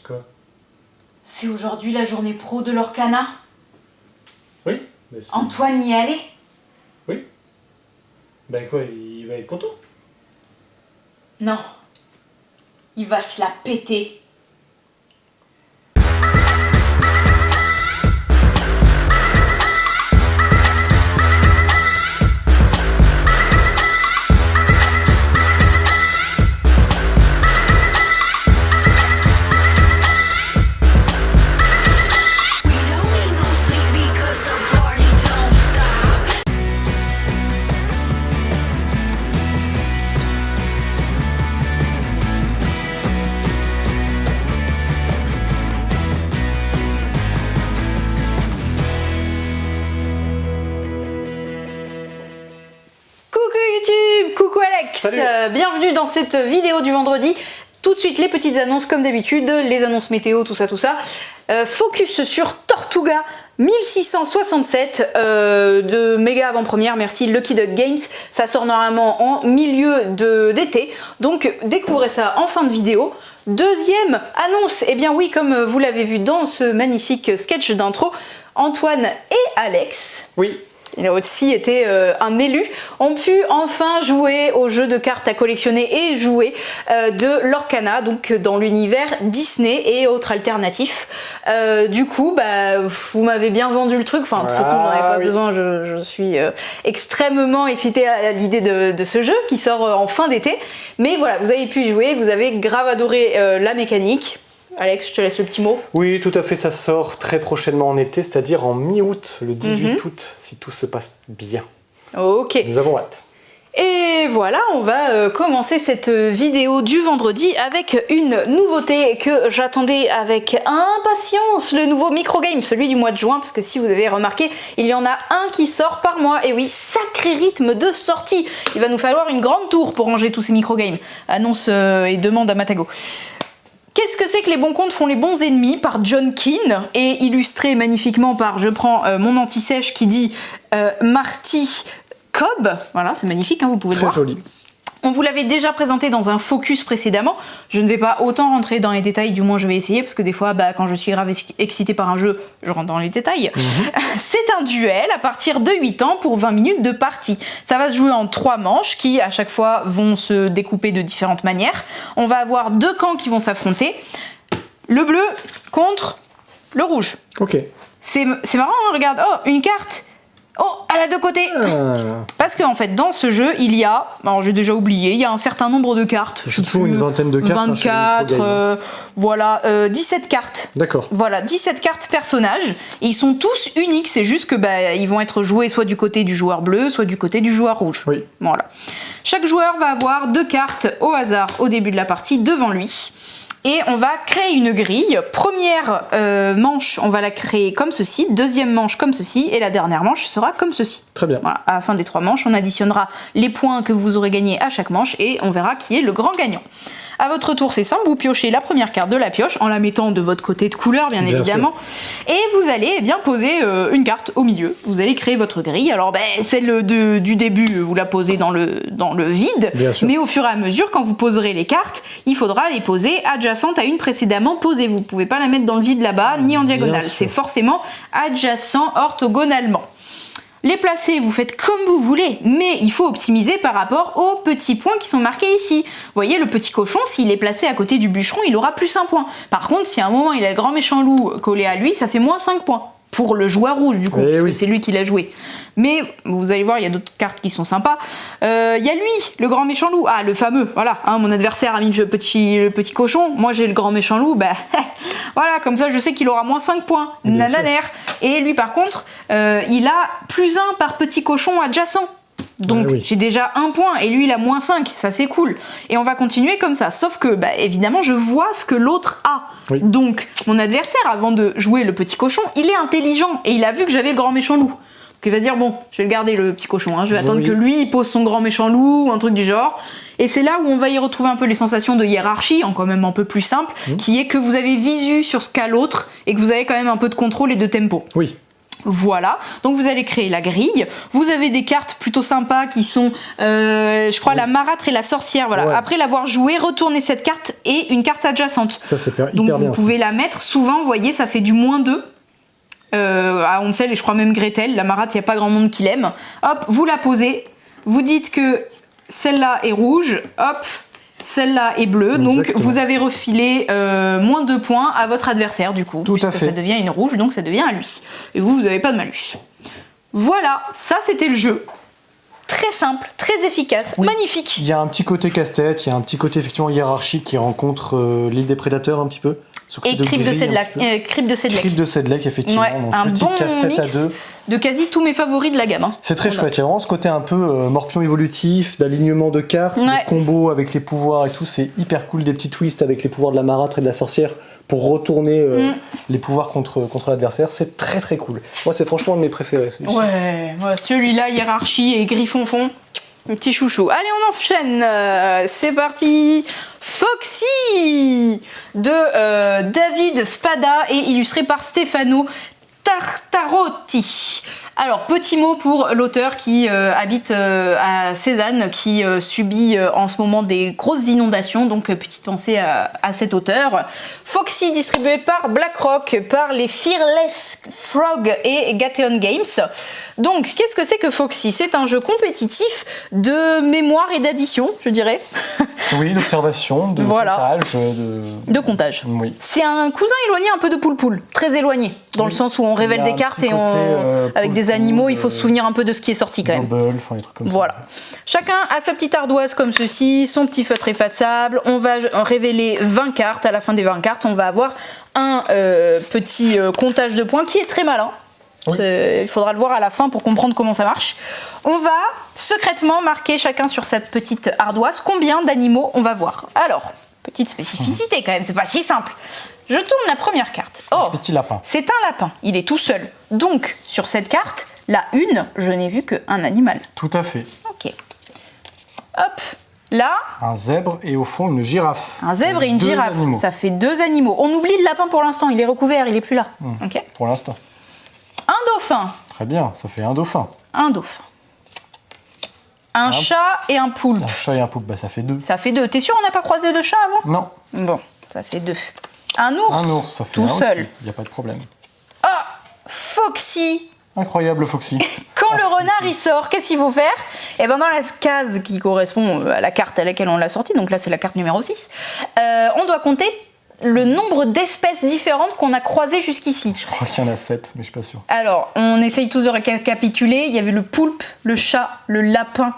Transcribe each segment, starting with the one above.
Quoi? C'est aujourd'hui la journée pro de l'Orcana. Oui. Antoine y est allé. Oui. Ben quoi, il va être content? Non. Il va se la péter. Coucou Alex, bienvenue dans cette vidéo du vendredi. Tout de suite les petites annonces comme d'habitude, les annonces météo, tout ça. Focus sur Tortuga 1667 de méga avant-première, merci Lucky Duck Games. Ça sort normalement en milieu d'été, donc découvrez ça en fin de vidéo. Deuxième annonce, eh bien oui, comme vous l'avez vu dans ce magnifique sketch d'intro, Antoine et Alex. Oui. Il a aussi été un élu, ont pu enfin jouer au jeu de cartes à collectionner et jouer de l'Orcana, donc dans l'univers Disney et autres alternatifs. Du coup, bah, vous m'avez bien vendu le truc, enfin de toute façon j'en avais pas besoin, je suis extrêmement excitée à l'idée de ce jeu qui sort en fin d'été. Mais voilà, vous avez pu y jouer, vous avez grave adoré la mécanique. Alex, je te laisse le petit mot. Oui, tout à fait, ça sort très prochainement en été, c'est-à-dire en mi-août, le 18 août, si tout se passe bien. Ok. Nous avons hâte. Et voilà, on va commencer cette vidéo du vendredi avec une nouveauté que j'attendais avec impatience, le nouveau microgame, celui du mois de juin, parce que si vous avez remarqué, il y en a un qui sort par mois, et oui, sacré rythme de sortie. Il va nous falloir une grande tour pour ranger tous ces microgames. Annonce et demande à Matago. Qu'est-ce que c'est que les bons comptes font les bons ennemis par John Keane et illustré magnifiquement par, je prends mon anti-sèche qui dit Marty Cobb. Voilà, c'est magnifique, hein, vous pouvez le voir. Très joli. On vous l'avait déjà présenté dans un focus précédemment. Je ne vais pas autant rentrer dans les détails, du moins je vais essayer, parce que des fois, bah, quand je suis grave excitée par un jeu, je rentre dans les détails. C'est un duel à partir de 8 ans pour 20 minutes de partie. Ça va se jouer en 3 manches qui, à chaque fois, vont se découper de différentes manières. On va avoir 2 camps qui vont s'affronter. Le bleu contre le rouge. Ok. C'est marrant, hein, regarde. Oh, une carte. Oh, elle a 2 côtés. Parce qu'en fait, dans ce jeu, il y a, alors j'ai déjà oublié, il y a un certain nombre de cartes. C'est toujours une vingtaine de cartes. 24, voilà, 17 cartes. D'accord. Voilà, 17 cartes personnages. Et ils sont tous uniques, c'est juste que bah, ils vont être joués soit du côté du joueur bleu, soit du côté du joueur rouge. Oui. Voilà. Chaque joueur va avoir 2 cartes au hasard au début de la partie devant lui. Et on va créer une grille. Première manche, on va la créer comme ceci. Deuxième manche comme ceci. Et la dernière manche sera comme ceci. Très bien. Voilà. À la fin des 3 manches, on additionnera les points que vous aurez gagnés à chaque manche. Et on verra qui est le grand gagnant. À votre tour, c'est simple. Vous piochez la première carte de la pioche en la mettant de votre côté de couleur, bien évidemment. Sûr. Et vous allez eh bien poser une carte au milieu. Vous allez créer votre grille. Alors, ben, celle du début, vous la posez dans le vide. Mais au fur et à mesure, quand vous poserez les cartes, il faudra les poser adjacentes à une précédemment posée. Vous ne pouvez pas la mettre dans le vide là-bas, ni en diagonale. C'est forcément adjacent orthogonalement. Les placer, vous faites comme vous voulez, mais il faut optimiser par rapport aux petits points qui sont marqués ici. Vous voyez, le petit cochon, s'il est placé à côté du bûcheron, il aura plus 1 point. Par contre, si à un moment il a le grand méchant loup collé à lui, ça fait moins 5 points. Pour le joueur rouge, du coup, parce que c'est lui qui l'a joué. Mais vous allez voir, il y a d'autres cartes qui sont sympas. Il y a lui, le grand méchant loup. Ah, le fameux, voilà. Hein, mon adversaire a mis le petit cochon. Moi, j'ai le grand méchant loup. Bah, voilà, comme ça, je sais qu'il aura moins 5 points. Nananaire. Et lui, par contre, il a plus 1 par petit cochon adjacent. Donc j'ai déjà 1 point et lui il a moins 5, ça c'est cool. Et on va continuer comme ça, sauf que bah, évidemment je vois ce que l'autre a. Donc mon adversaire, avant de jouer le petit cochon, il est intelligent et il a vu que j'avais le grand méchant loup. Donc il va dire bon, je vais le garder le petit cochon, hein. Je vais attendre que lui il pose son grand méchant loup ou un truc du genre. Et c'est là où on va y retrouver un peu les sensations de hiérarchie, quand même un peu plus simple, qui est que vous avez visu sur ce qu'a l'autre et que vous avez quand même un peu de contrôle et de tempo. Oui. Voilà, donc vous allez créer la grille. Vous avez des cartes plutôt sympas qui sont, je crois, la marâtre et la sorcière. Voilà. Ouais. Après l'avoir joué, retournez cette carte et une carte adjacente. Ça, c'est hyper Donc bien. vous pouvez la mettre. Souvent, vous voyez, ça fait du -2. À Hansel et je crois même Gretel. La marâtre, il n'y a pas grand monde qui l'aime. Hop, vous la posez. Vous dites que celle-là est rouge. Hop, celle-là est bleue. Exactement. Donc vous avez refilé -2 points à votre adversaire du coup. Tout à puisque fait. ça devient une rouge, donc ça devient à lui. Et vous n'avez pas de malus. Voilà, ça c'était le jeu. Très simple, très efficace, Oui. magnifique. Il y a un petit côté casse-tête, il y a un petit côté effectivement hiérarchique qui rencontre l'île des prédateurs un petit peu. Et Crypt de Sedlec. Crypt de Sedlec, effectivement. Ouais, donc un petite bon casse-tête à mix deux. de quasi tous mes favoris de la gamme. Hein. C'est très Voilà. chouette. Il y a vraiment ce côté un peu morpion évolutif, d'alignement de cartes, Ouais. de combos avec les pouvoirs et tout. C'est hyper cool, des petits twists avec les pouvoirs de la marâtre et de la sorcière pour retourner les pouvoirs contre l'adversaire. C'est très très cool. Moi, c'est franchement un de mes préférés. Celui-ci. Ouais, celui-là, hiérarchie et griffonfon. Un petit chouchou. Allez, on enchaîne. C'est parti. Foxy de David Spada et illustré par Stefano Tartarotti. Alors, petit mot pour l'auteur qui habite à Cézanne, qui subit en ce moment des grosses inondations, donc petite pensée à cet auteur. Foxy, distribué par BlackRock, par les Fearless Frog et Gatheon Games. Donc, qu'est-ce que c'est que Foxy? C'est un jeu compétitif de mémoire et d'addition, je dirais. Oui, d'observation, de Voilà. comptage. De comptage. Oui. C'est un cousin éloigné un peu de Poule-Poule, très éloigné, dans le sens où on révèle Il y a des un cartes petit et on... côté, avec des Poule-Poule, animaux, il faut se souvenir un peu de ce qui est sorti quand même. Double, enfin des trucs comme Voilà. Chacun a sa petite ardoise comme ceci, son petit feutre effaçable. On va révéler 20 cartes. À la fin des 20 cartes, on va avoir un petit comptage de points qui est très malin. Oui. Il faudra le voir à la fin pour comprendre comment ça marche. On va secrètement marquer chacun sur cette petite ardoise combien d'animaux on va voir. Alors, petite spécificité quand même, c'est pas si simple. Je tourne la première carte. Oh, Petit lapin. c'est un lapin, il est tout seul. Donc, sur cette carte, la une, je n'ai vu qu'un animal. Tout à fait. Ok. Hop, là, Un zèbre et au fond une girafe. un zèbre et une Deux girafe. animaux. Ça fait 2 animaux. On oublie le lapin pour l'instant, il est recouvert, il est plus là. Ok. Pour l'instant. Un dauphin. Très bien, ça fait un dauphin. Un dauphin. Un chat et un poulpe. Un chat et un poulpe, bah ça fait 2. Ça fait 2. T'es sûr on n'a pas croisé de chat avant? Non, Bon, ça fait 2. Un ours. un ours, ça fait tout un seul. Il n'y a pas de problème. Ah, Foxy. Incroyable Foxy. Quand le renard il sort, qu'est-ce qu'il faut faire? Et ben dans la case qui correspond à la carte à laquelle on l'a sorti, donc là c'est la carte numéro 6, on doit compter le nombre d'espèces différentes qu'on a croisées jusqu'ici. Je crois qu'il y en a 7, mais je suis pas sûr. Alors, on essaye tous de récapituler. Il y avait le poulpe, le chat, le lapin,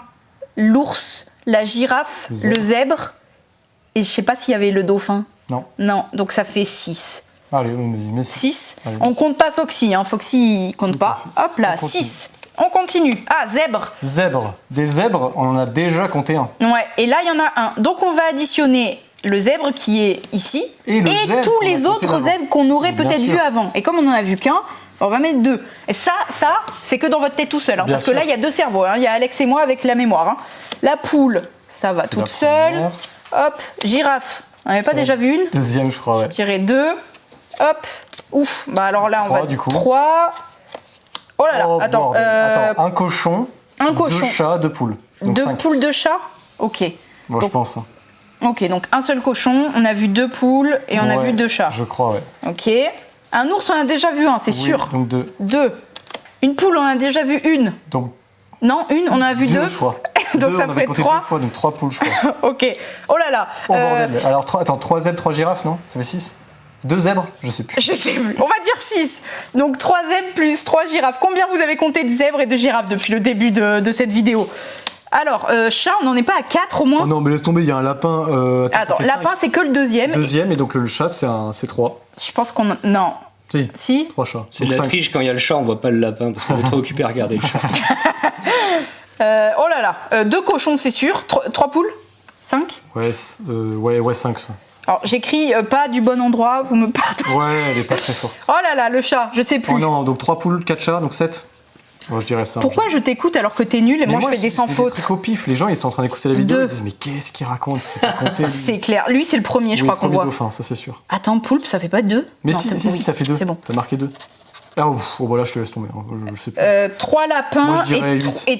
l'ours, la girafe, le zèbre. Et je sais pas s'il y avait le dauphin. Non. Non, donc ça fait 6. Allez, vas-y, mais 6. Allez, On merci. compte pas Foxy, hein. Foxy il compte Tout pas. à fait. Hop là, On continue. 6. On continue. Ah, zèbre. Zèbre. Des zèbres, on en a déjà compté un. Ouais, et là il y en a un. Donc on va additionner le zèbre qui est ici Et le zèbre tous qu'on a les compté autres d'avant. zèbres qu'on aurait Bien peut-être sûr. vu avant. Et comme on en a vu qu'un, on va mettre 2. Et ça c'est que dans votre tête tout seul. Hein, Bien parce que sûr. là il y a 2 cerveaux. Hein. Il y a Alex et moi avec la mémoire. Hein. La poule, ça va C'est toute la seule. première. Hop, girafe. On n'avait pas Ça- déjà vu une? Deuxième, je crois, ouais. Tirer 2. Hop. Ouf. Bah alors là on Trois, va du coup. 3. Oh là là. Oh, Attends. bordel. Attends, un cochon, un cochon. 2 chats, 2 poules. Donc 2 5. poules, 2 chats. Ok. Moi, je Donc, pense. Ok, donc un seul cochon, on a vu 2 poules et on a Ouais, vu 2 chats. Je crois, ouais. Ok. Un ours, on a déjà vu un, c'est Oui, sûr. Donc 2. 2. Une poule, on a déjà vu une. Donc Non, une, on a vu 2. je crois. Donc Deux, ça on avait ferait compté 3. 2 fois, donc 3 poules, je crois. Ok. Oh là là. Oh bordel. Alors, 3 zèbres, 3 girafes, non? Ça fait 6? 2 zèbres? Je sais plus. Je sais plus. On va dire 6. Donc 3 zèbres plus 3 girafes. Combien vous avez compté de zèbres et de girafes depuis le début de cette vidéo? Alors, chat, on n'en est pas à 4 au moins. Oh non, mais laisse tomber, il y a un lapin. Attends, ça fait lapin, 5. c'est que le deuxième. Deuxième, et donc le chat, c'est 3. Je pense qu'on... Non. Si. 3 chats. C'est de la cinq. triche quand il y a le chat, on voit pas le lapin parce qu'on est trop occupé à regarder le chat. Oh là là. 2 cochons, c'est sûr. 3 poules 5. Ouais, ouais, 5 ça. Alors, j'écris pas du bon endroit, vous me pardonnez. Ouais, elle est pas très forte. Oh là là, le chat, je sais plus. Oh non, donc 3 poules, 4 chats, donc 7. Moi, je dirais ça. Pourquoi je t'écoute alors que t'es nul et Mais moi je fais des sans c'est fautes? trucs au pif. Les gens, ils sont en train d'écouter la vidéo, 2. ils disent mais qu'est-ce qu'il raconte? C'est pas compté. lui. C'est clair. Lui, c'est le premier, je crois qu'on voit. Dauphin, ça c'est sûr. Attends, poulpe, ça fait pas 2? Mais Non, si, c'est- si, oui, si, t'as fait 2. C'est bon. T'as marqué 2. Ah ouf, oh, voilà, je te laisse tomber. Je sais plus. 3 lapins Moi, je dirais 8.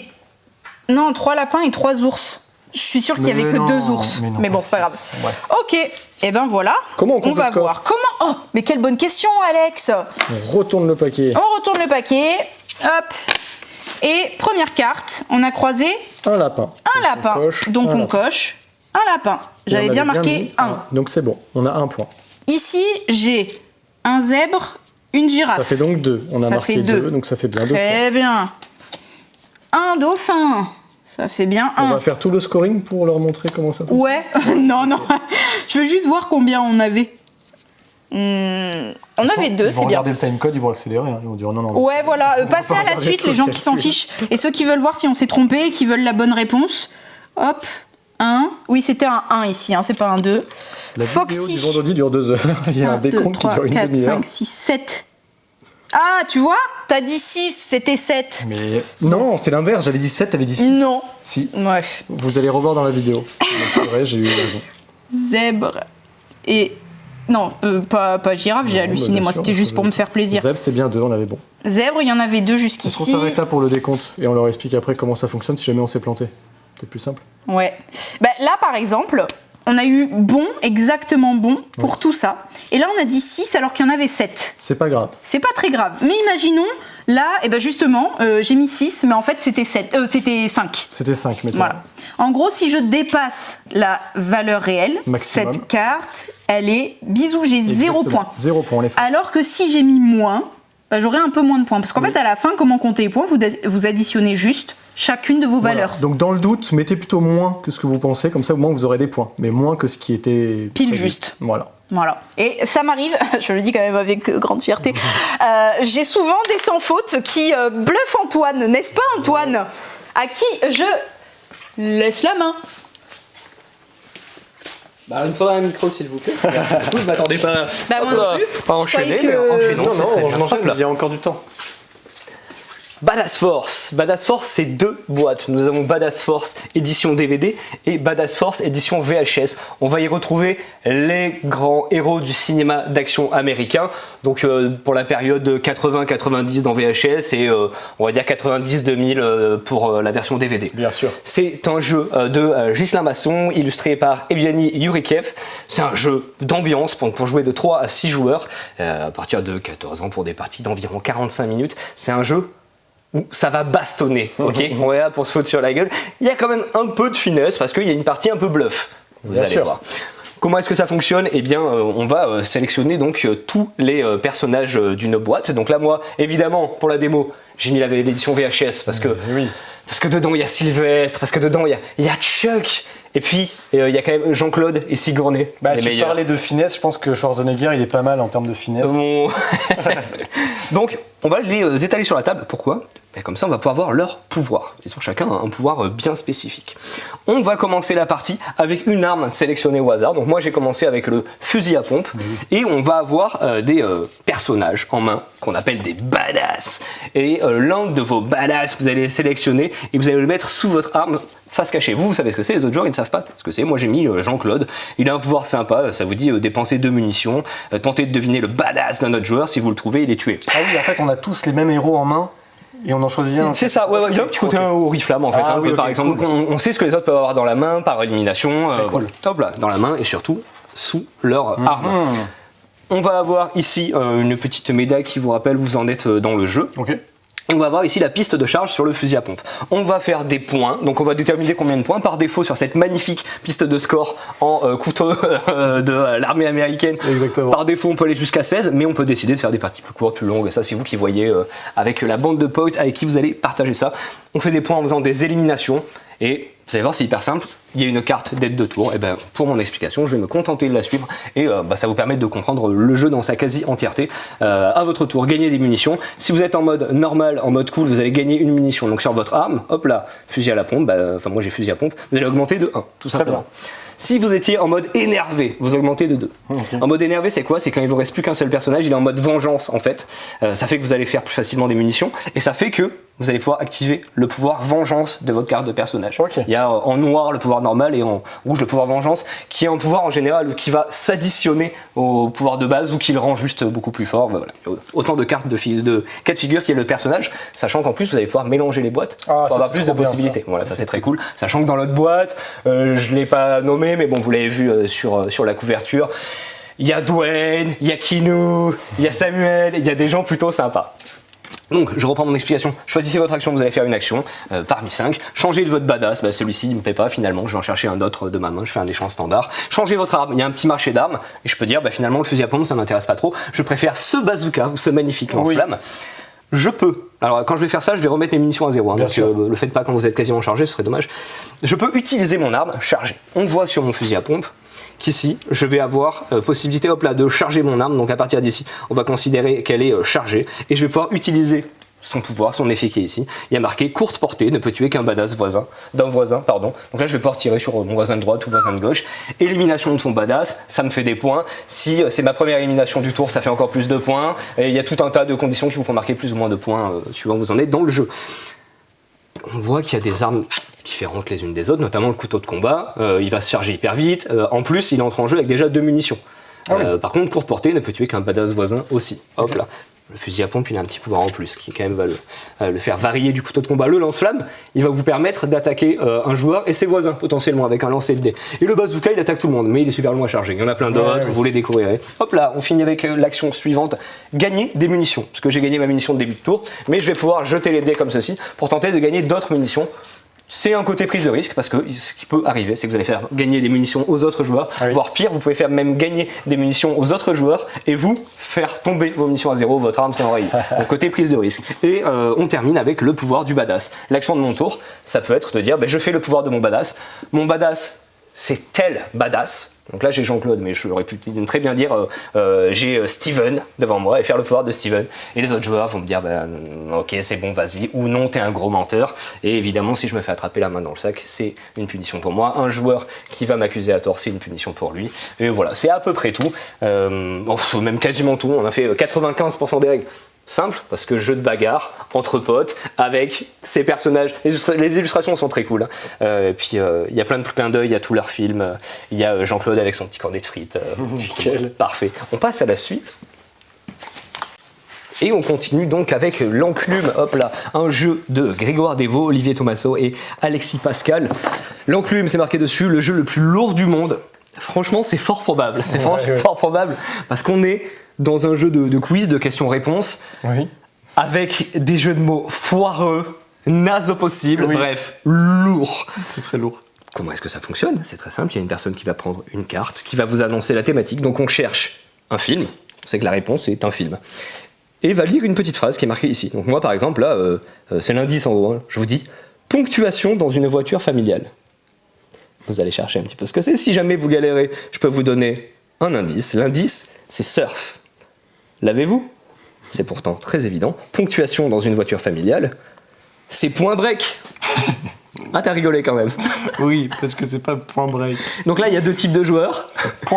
Non, 3 lapins et 3 ours. Je suis sûre qu'il y avait que 2 ours. Mais bon, c'est pas grave. Ouais. Ok, et ben voilà. Comment on compte va le score? voir. Comment? Oh, mais quelle bonne question, Alex. On retourne le paquet. On retourne le paquet. Hop. Et première carte, on a croisé Un lapin. un lapin. Donc on coche un lapin. J'avais bien marqué 1. Donc c'est bon, on a 1 point. Ici, j'ai un zèbre, une girafe. Ça fait donc 2. On a Ça marqué fait 2, deux. donc ça fait bien 2 points. Très bien. Un dauphin. Ça fait bien 1. On va faire tout le scoring pour leur montrer comment ça fonctionne. Ouais, non. Je veux juste voir combien on avait. On avait 2, Ils vont c'est bien. regarder le timecode, ils vont accélérer. Hein. Ils vont dire non. Ouais, voilà. Passez pas à la regarder suite, tout les le gens qui s'en calcul. fichent. Et ceux qui veulent voir si on s'est trompé et qui veulent la bonne réponse. Hop. 1. Oui, c'était un 1 ici, hein, c'est pas un 2. La vidéo Foxy. du vendredi dure 2 heures. Il y a un 2, décompte 3, qui dure une 4, demi-heure. 5, 6, 7. Ah, tu vois, t'as dit 6, c'était 7. Mais non, c'est l'inverse. J'avais dit 7, t'avais dit 6. Non. Si. Bref. Vous allez revoir dans la vidéo. Donc, c'est vrai, j'ai eu raison. Zèbre et... Non, pas girafe, j'ai Non, halluciné. bien Moi, sûr, c'était juste pour me faire plaisir. Zeb, c'était bien 2, on avait bon. Zèbre, il y en avait 2 Est-ce qu'on jusqu'ici. s'arrête là pour le décompte et on leur explique après comment ça fonctionne si jamais on s'est planté? Peut-être plus simple. Ouais. Bah, là, par exemple, on a eu bon, exactement bon, pour tout ça. Et là, on a dit 6 alors qu'il y en avait 7. C'est pas grave. C'est pas très grave. Mais imaginons, là, et ben justement, j'ai mis 6, mais en fait, c'était 5. C'était 5, mettons. Voilà. En gros, si je dépasse la valeur réelle, Maximum. cette carte, elle est bisous, j'ai 0 Exactement. point. 0 point, on les fait. Alors que si j'ai mis moins, bah, j'aurai un peu moins de points. Parce qu'en fait, à la fin, comment compter les points, vous additionnez juste chacune de vos valeurs. Donc dans le doute, mettez plutôt moins que ce que vous pensez, comme ça au moins vous aurez des points, mais moins que ce qui était Pile prévu. juste. Voilà. Voilà. Et ça m'arrive, je le dis quand même avec grande fierté, j'ai souvent des sans fautes qui bluffent Antoine, n'est-ce pas Antoine? À qui je laisse la main. Bah, il me faudra un micro s'il vous plaît. Merci beaucoup, je m'attendais pas. Bah, moi non plus. Pas enchaîné, Je mais croyais que- enchaînons. on enchaîne, Hop là. il y a encore du temps. Badass Force. Badass Force, c'est 2 boîtes. Nous avons Badass Force édition DVD et Badass Force édition VHS. On va y retrouver les grands héros du cinéma d'action américain. Donc pour la période 80-90 dans VHS et on va dire 90-2000 pour la version DVD. Bien sûr. C'est un jeu de Ghislain Masson, illustré par Evgeny Yurikev. C'est un jeu d'ambiance pour jouer de 3 à 6 joueurs, à partir de 14 ans pour des parties d'environ 45 minutes. C'est un jeu où ça va bastonner, ok? On est là pour se foutre sur la gueule. Il y a quand même un peu de finesse parce qu'il y a une partie un peu bluff. Vous Bien allez sûr. voir. Comment est-ce que ça fonctionne? Eh bien, on va sélectionner donc tous les personnages d'une boîte. Donc là, moi, évidemment, pour la démo, j'ai mis l'édition VHS parce que, Oui. parce que dedans, il y a Sylvestre, parce que dedans, il y a Chuck. Et puis, il y a quand même Jean-Claude et Sigourney. Bah, les tu meilleurs. parlais de finesse, je pense que Schwarzenegger il est pas mal en termes de finesse. Bon. Donc, on va les étaler sur la table. Pourquoi? Ben, comme ça, on va pouvoir voir leur pouvoir. Ils ont chacun un pouvoir bien spécifique. On va commencer la partie avec une arme sélectionnée au hasard. Donc, moi, j'ai commencé avec le fusil à pompe. Et on va avoir des personnages en main qu'on appelle des badass. Et l'un de vos badass, vous allez les sélectionner et vous allez le mettre sous votre arme face cachée. Vous savez ce que c'est, les autres joueurs ils ne savent pas ce que c'est. Moi j'ai mis Jean-Claude, il a un pouvoir sympa, ça vous dit dépenser 2 munitions, tentez de deviner le badass d'un autre joueur, si vous le trouvez il est tué. Ah oui, en fait on a tous les mêmes héros en main et on en choisit un. C'est ça, ouais, il y a un petit côté oriflamme en fait, Ah un oui, peu, par ok, exemple. cool. Donc, on sait ce que les autres peuvent avoir dans la main par élimination, Très cool. voilà. Hop là, dans la main et surtout sous leur arme. On va avoir ici une petite médaille qui vous rappelle où vous en êtes dans le jeu. Ok. On va avoir ici la piste de charge sur le fusil à pompe. On va faire des points, donc on va déterminer combien de points par défaut sur cette magnifique piste de score en couteau de l'armée américaine. Exactement. Par défaut, on peut aller jusqu'à 16, mais on peut décider de faire des parties plus courtes, plus longues. Et ça, c'est vous qui voyez avec la bande de potes avec qui vous allez partager ça. On fait des points en faisant des éliminations. Et vous allez voir, c'est hyper simple. Il y a une carte d'aide de tour. Et ben, pour mon explication, je vais me contenter de la suivre. Et ça vous permet de comprendre le jeu dans sa quasi-entièreté. À votre tour, gagnez des munitions. Si vous êtes en mode normal, en mode cool, vous allez gagner une munition. Donc sur votre arme, hop là, fusil à la pompe. Enfin, moi j'ai fusil à pompe. Vous allez augmenter de 1, tout simplement. Si vous étiez en mode énervé, vous augmentez de 2. Okay. En mode énervé, c'est quoi? C'est quand il vous reste plus qu'un seul personnage, il est en mode vengeance en fait. Ça fait que vous allez faire plus facilement des munitions et ça fait que vous allez pouvoir activer le pouvoir vengeance de votre carte de personnage. Okay. Il y a en noir le pouvoir pouvoir normal, et en rouge le pouvoir vengeance, qui est un pouvoir en général qui va s'additionner au pouvoir de base ou qui le rend juste beaucoup plus fort. Voilà. Autant de cartes de cas de figure qui est le personnage, sachant qu'en plus vous allez pouvoir mélanger les boîtes pour avoir plus de possibilités. Voilà, ça c'est très cool. Sachant que dans l'autre boîte, je l'ai pas nommé, mais bon, vous l'avez vu sur la couverture, il y a Dwayne, il y a Kinu, il y a Samuel, il y a des gens plutôt sympas. Donc, je reprends mon explication. Choisissez votre action, vous allez faire une action parmi 5. Changez de votre badass, celui-ci il me plaît pas finalement, je vais en chercher un autre de ma main, je fais un échange standard. Changez votre arme, il y a un petit marché d'armes, et je peux dire finalement le fusil à pompe ça m'intéresse pas trop, je préfère ce bazooka ou ce magnifique lance-flamme. Je peux, alors quand je vais faire ça, je vais remettre mes munitions à 0, donc le faites pas quand vous êtes quasiment chargé, ce serait dommage. Je peux utiliser mon arme chargée. On voit sur mon fusil à pompe qu'ici, je vais avoir possibilité de charger mon arme, donc à partir d'ici, on va considérer qu'elle est chargée, et je vais pouvoir utiliser son pouvoir, son effet qui est ici. Il y a marqué courte portée, ne peut tuer qu'un badass voisin, Donc là, je vais pouvoir tirer sur mon voisin de droite ou voisin de gauche. Élimination de son badass, ça me fait des points. Si c'est ma première élimination du tour, ça fait encore plus de points. Et il y a tout un tas de conditions qui vous font marquer plus ou moins de points suivant où vous en êtes dans le jeu. On voit qu'il y a des armes différentes les unes des autres, notamment le couteau de combat. Il va se charger hyper vite. En plus, il entre en jeu avec déjà 2 munitions. Par contre, courte portée ne peut tuer qu'un badass voisin aussi. Hop là. Le fusil à pompe, il a un petit pouvoir en plus qui quand même va le faire varier du couteau de combat. Le lance-flamme, il va vous permettre d'attaquer un joueur et ses voisins potentiellement avec un lancer de dés. Et le bazooka, il attaque tout le monde, mais il est super long à charger. Il y en a plein d'autres, vous les découvrirez. Hop là, on finit avec l'action suivante, gagner des munitions. Parce que j'ai gagné ma munition de début de tour, mais je vais pouvoir jeter les dés comme ceci pour tenter de gagner d'autres munitions. C'est un côté prise de risque parce que ce qui peut arriver, c'est que vous allez faire gagner des munitions aux autres joueurs, voire pire, vous pouvez faire même gagner des munitions aux autres joueurs et vous faire tomber vos munitions à 0, votre arme s'est enrayée. Donc côté prise de risque. Et on termine avec le pouvoir du badass. L'action de mon tour, ça peut être de dire je fais le pouvoir de mon badass. Mon badass, c'est tel badass. Donc là j'ai Jean-Claude, mais j'aurais pu très bien dire j'ai Steven devant moi et faire le pouvoir de Steven. Et les autres joueurs vont me dire ok c'est bon vas-y, ou non t'es un gros menteur. Et évidemment si je me fais attraper la main dans le sac, c'est une punition pour moi. Un joueur qui va m'accuser à tort, c'est une punition pour lui. Et voilà, c'est à peu près tout. Même quasiment tout, on a fait 95% des règles. Simple, parce que jeu de bagarre, entre potes, avec ces personnages. Les illustrations sont très cool. Et puis il y a plein de clins d'œil à tous leurs films. Il y a Jean-Claude avec son petit cornet de frites. Nickel. Parfait. On passe à la suite. Et on continue donc avec l'Enclume, hop là, un jeu de Grégoire Desvaux, Olivier Thomasso et Alexis Pascal. L'Enclume, c'est marqué dessus, le jeu le plus lourd du monde. Franchement, c'est fort probable. C'est fort probable parce qu'on est dans un jeu de quiz, de questions-réponses, avec des jeux de mots foireux, nazes au possible, bref, lourd. C'est très lourd. Comment est-ce que ça fonctionne? C'est très simple, il y a une personne qui va prendre une carte, qui va vous annoncer la thématique, donc on cherche un film, on sait que la réponse est un film, et va lire une petite phrase qui est marquée ici. Donc moi par exemple, là, c'est l'indice en gros, je vous dis, ponctuation dans une voiture familiale. Vous allez chercher un petit peu ce que c'est, si jamais vous galérez, je peux vous donner un indice. L'indice, c'est surf. L'avez-vous? C'est pourtant très évident. Ponctuation dans une voiture familiale, c'est point break. Ah, t'as rigolé quand même. Oui, parce que c'est pas point break. Donc là, il y a 2 types de joueurs.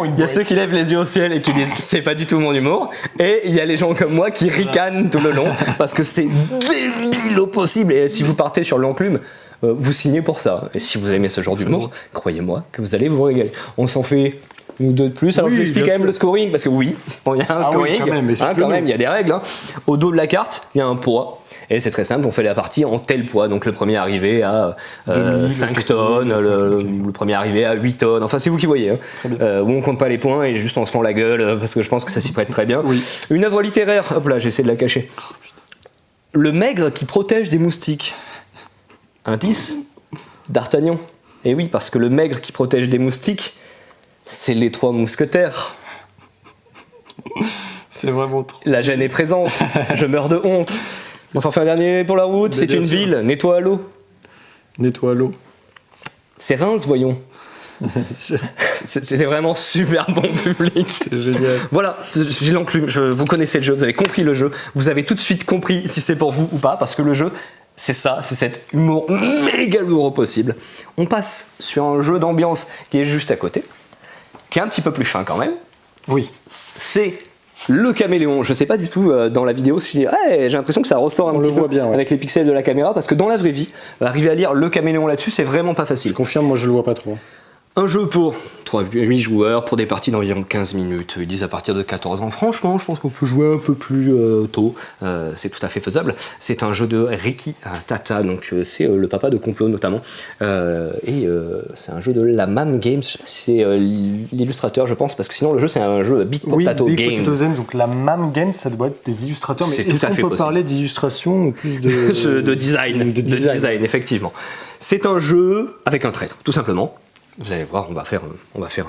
Il y a ceux qui lèvent les yeux au ciel et qui disent c'est pas du tout mon humour. Et il y a les gens comme moi qui ricanent tout le long parce que c'est débile au possible. Et si vous partez sur l'Enclume, vous signez pour ça. Et si vous aimez ce genre d'humour, croyez-moi que vous allez vous régaler. On s'en fait une ou deux de plus. Alors je vous explique quand même le scoring parce que il y a un scoring. Oui, quand même, il y a des règles. Au dos de la carte, il y a un poids. Et c'est très simple, on fait la partie en tel poids. Donc le premier arrivé à 5 tonnes, le premier arrivé à 8 tonnes. Enfin, c'est vous qui voyez. Où on compte pas les points et juste on se fend la gueule parce que je pense que ça s'y prête très bien. Une œuvre littéraire. Hop là, j'essaie de la cacher. Le maigre qui protège des moustiques. Indice, D'Artagnan. Et oui, parce que le maigre qui protège des moustiques, c'est les 3 mousquetaires. C'est vraiment trop. La gêne est présente, je meurs de honte. On s'en fait un dernier pour la route, c'est une ville, nettoie à l'eau. Nettoie à l'eau. C'est Reims, voyons. C'était vraiment super bon public. C'est génial. Voilà, j'ai l'Enclume, vous connaissez le jeu, vous avez compris le jeu, vous avez tout de suite compris si c'est pour vous ou pas, parce que le jeu, c'est ça, c'est cet humour méga lourd au possible. On passe sur un jeu d'ambiance qui est juste à côté, qui est un petit peu plus fin quand même. Oui. C'est le caméléon. Je sais pas du tout dans la vidéo si j'ai l'impression que ça ressort un petit peu bien, avec les pixels de la caméra, parce que dans la vraie vie, arriver à lire le caméléon là-dessus, c'est vraiment pas facile. Je confirme, moi je le vois pas trop. Un jeu pour 8 joueurs, pour des parties d'environ 15 minutes. Ils disent à partir de 14 ans. Franchement, je pense qu'on peut jouer un peu plus tôt. C'est tout à fait faisable. C'est un jeu de Riki Tata, donc c'est le papa de Complot notamment. C'est un jeu de la MAM Games. Je sais pas si c'est l'illustrateur, je pense, parce que sinon le jeu c'est un jeu Big Potato Big Games. Potato Games, donc la MAM Games, ça doit être des illustrateurs. Mais C'est est-ce tout à qu'on fait peut possible. parler d'illustration ou plus de... de design, de design, effectivement. C'est un jeu avec un traître, tout simplement. Vous allez voir, on va faire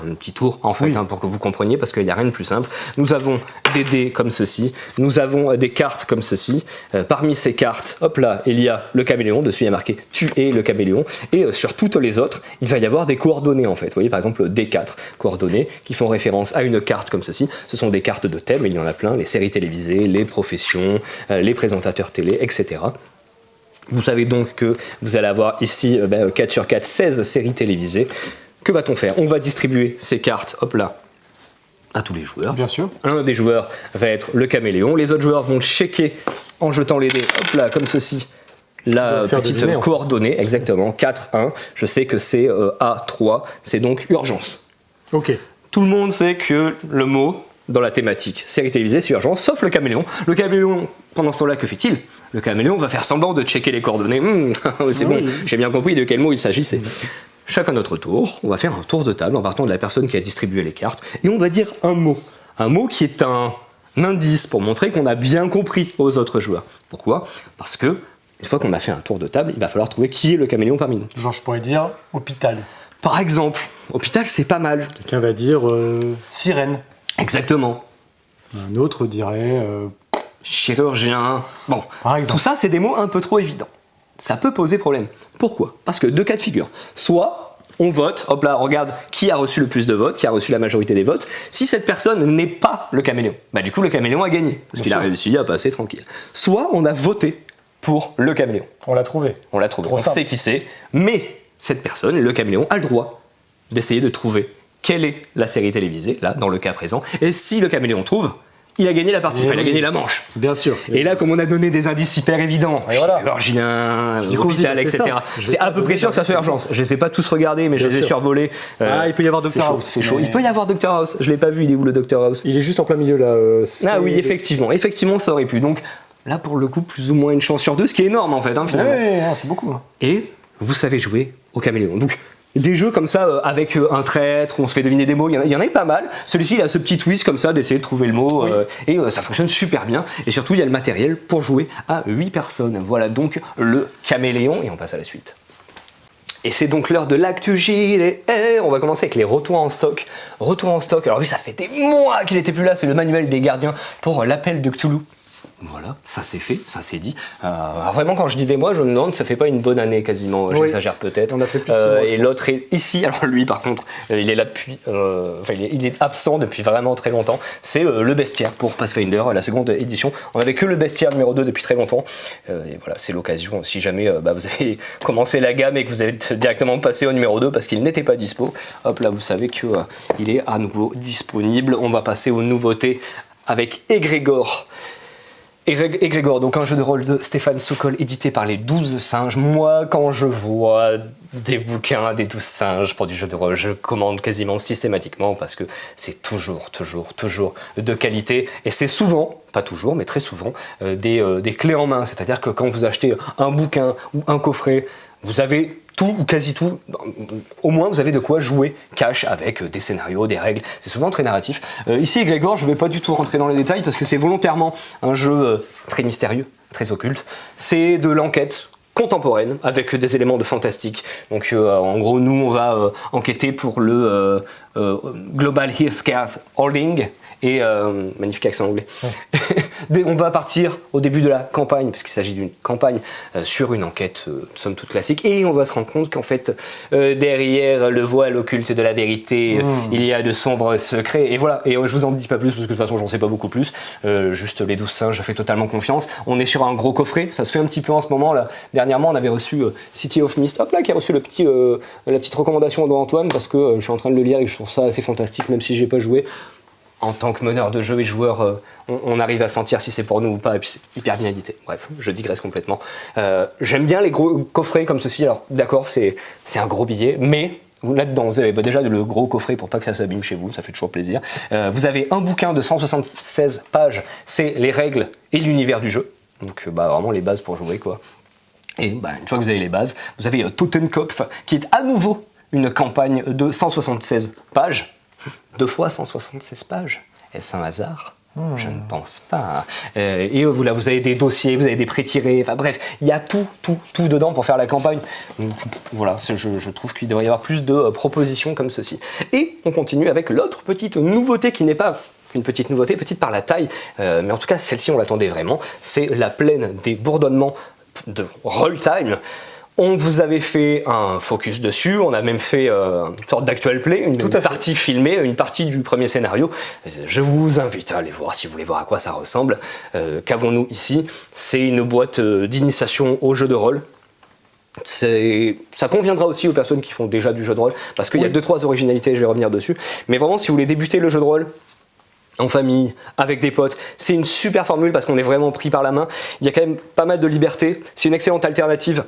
un petit tour en fait, pour que vous compreniez, parce qu'il n'y a rien de plus simple. Nous avons des dés comme ceci, nous avons des cartes comme ceci. Parmi ces cartes, hop là, il y a le caméléon, dessus il y a marqué « Tu es le caméléon ». Et sur toutes les autres, il va y avoir des coordonnées en fait. Vous voyez par exemple D4, coordonnées qui font référence à une carte comme ceci. Ce sont des cartes de thème, il y en a plein, les séries télévisées, les professions, les présentateurs télé, etc. Vous savez donc que vous allez avoir ici 4 sur 4, 16 séries télévisées. Que va-t-on faire? On va distribuer ces cartes, hop là, à tous les joueurs. Bien sûr. Un des joueurs va être le caméléon. Les autres joueurs vont checker en jetant les dés, hop là, comme ceci. La petite coordonnée, exactement, 4-1. Je sais que c'est A3, c'est donc urgence. Ok. Tout le monde sait que le mot dans la thématique série télévisée, c'est urgent, sauf le caméléon. Le caméléon, pendant ce temps-là, que fait-il? Le caméléon va faire semblant de checker les coordonnées. C'est bon, j'ai bien compris de quel mot il s'agissait. Chacun notre tour, on va faire un tour de table en partant de la personne qui a distribué les cartes, et on va dire un mot. Un mot qui est un indice pour montrer qu'on a bien compris aux autres joueurs. Pourquoi? Parce que, une fois qu'on a fait un tour de table, il va falloir trouver qui est le caméléon parmi nous. Genre, je pourrais dire hôpital. Par exemple, hôpital, c'est pas mal. Quelqu'un va dire sirène. Exactement. Un autre dirait... chirurgien. Bon, par exemple. Tout ça, c'est des mots un peu trop évidents. Ça peut poser problème. Pourquoi? Parce que deux cas de figure. Soit on vote, hop là, regarde qui a reçu le plus de votes, qui a reçu la majorité des votes. Si cette personne n'est pas le caméléon, du coup le caméléon a gagné, parce qu'il a réussi à passer tranquille. Soit on a voté pour le caméléon. On l'a trouvé. On l'a trouvé, on sait qui c'est, mais cette personne, le caméléon, a le droit d'essayer de trouver quelle est la série télévisée, là, dans le cas présent. Et si le caméléon trouve, il a gagné la partie, il a gagné la manche. Bien sûr. Et là, comme on a donné des indices hyper évidents, chirurgien, hôpital, etc., c'est à peu près sûr que ça fait urgence. Je ne les ai pas tous regardés, mais je les ai survolés. Il peut y avoir Dr House. C'est chaud. Il peut y avoir Dr House. Je ne l'ai pas vu, il est où le Dr House? Il est juste en plein milieu là. Ah oui, effectivement. Effectivement, ça aurait pu. Donc là, pour le coup, plus ou moins une chance sur deux, ce qui est énorme en fait, finalement. Ouais, c'est beaucoup. Et vous savez jouer au caméléon. Donc, des jeux comme ça avec un traître où on se fait deviner des mots, il y en a pas mal. Celui-ci il a ce petit twist comme ça d'essayer de trouver le mot et ça fonctionne super bien. Et surtout il y a le matériel pour jouer à 8 personnes. Voilà donc le caméléon et on passe à la suite. Et c'est donc l'heure de l'actu JDR. On va commencer avec les retours en stock. Retour en stock, alors oui ça fait des mois qu'il n'était plus là, c'est le manuel des gardiens pour l'appel de Cthulhu. Voilà, ça c'est fait, ça c'est dit. Vraiment, quand je dis des mois, je me demande, ça fait pas une bonne année quasiment, j'exagère peut-être. On a fait plus de 6 mois, et l'autre est ici, alors lui par contre, il est là depuis, il est absent depuis vraiment très longtemps. C'est le bestiaire pour Pathfinder, la seconde édition. On n'avait que le bestiaire numéro 2 depuis très longtemps. Et voilà, c'est l'occasion, si jamais vous avez commencé la gamme et que vous êtes directement passé au numéro 2 parce qu'il n'était pas dispo, hop là, vous savez que il est à nouveau disponible. On va passer aux nouveautés avec Égrégore. Égrégore, donc un jeu de rôle de Stéphane Sokol édité par les 12 singes. Moi, quand je vois des bouquins des 12 singes pour du jeu de rôle, je commande quasiment systématiquement parce que c'est toujours de qualité. Et c'est souvent, pas toujours, mais très souvent, des clés en main. C'est-à-dire que quand vous achetez un bouquin ou un coffret, vous avez tout ou quasi tout, au moins vous avez de quoi jouer cash avec des scénarios, des règles, c'est souvent très narratif. Ici Égrégore, je ne vais pas du tout rentrer dans les détails parce que c'est volontairement un jeu très mystérieux, très occulte. C'est de l'enquête contemporaine avec des éléments de fantastique. Donc en gros, nous on va enquêter pour le Global Healthcare Holding. Et magnifique accent anglais. On va partir au début de la campagne, puisqu'il s'agit d'une campagne sur une enquête somme toute classique, et on va se rendre compte qu'en fait derrière le voile occulte de la vérité, il y a de sombres secrets. Et voilà. Et je vous en dis pas plus parce que de toute façon j'en sais pas beaucoup plus. Juste les 12 singes, je fais totalement confiance. On est sur un gros coffret, ça se fait un petit peu en ce moment là. Dernièrement, on avait reçu City of Mist, hop là, qui a reçu la petite recommandation d'Antoine parce que je suis en train de le lire et que je trouve ça assez fantastique, même si j'ai pas joué. en tant que meneur de jeu et joueur, on arrive à sentir si c'est pour nous ou pas, et puis c'est hyper bien édité. Bref, je digresse complètement. J'aime bien les gros coffrets comme ceci, alors d'accord, c'est un gros billet, mais là-dedans, vous avez déjà le gros coffret pour pas que ça s'abîme chez vous, ça fait toujours plaisir. Vous avez un bouquin de 176 pages, c'est les règles et l'univers du jeu, donc vraiment les bases pour jouer, quoi. Et une fois que vous avez les bases, vous avez Totenkopf, qui est à nouveau une campagne de 176 pages. 2 fois 176 pages. Est-ce un hasard ? Je ne pense pas. Et vous avez des dossiers, vous avez des pré-tirés, enfin bref, il y a tout dedans pour faire la campagne. Donc, voilà, je trouve qu'il devrait y avoir plus de propositions comme ceci. Et on continue avec l'autre petite nouveauté qui n'est pas une petite nouveauté, petite par la taille, mais en tout cas celle-ci on l'attendait vraiment, c'est la plaine des bourdonnements de Roll-Time. On vous avait fait un focus dessus, on a même fait une sorte d'actual play, une partie filmée, une partie du premier scénario. Je vous invite à aller voir si vous voulez voir à quoi ça ressemble. Qu'avons-nous ici ? C'est une boîte d'initiation au jeu de rôle. Ça conviendra aussi aux personnes qui font déjà du jeu de rôle, parce qu'il y a 2-3 originalités, je vais revenir dessus. Mais vraiment, si vous voulez débuter le jeu de rôle, en famille, avec des potes, c'est une super formule parce qu'on est vraiment pris par la main. Il y a quand même pas mal de liberté, c'est une excellente alternative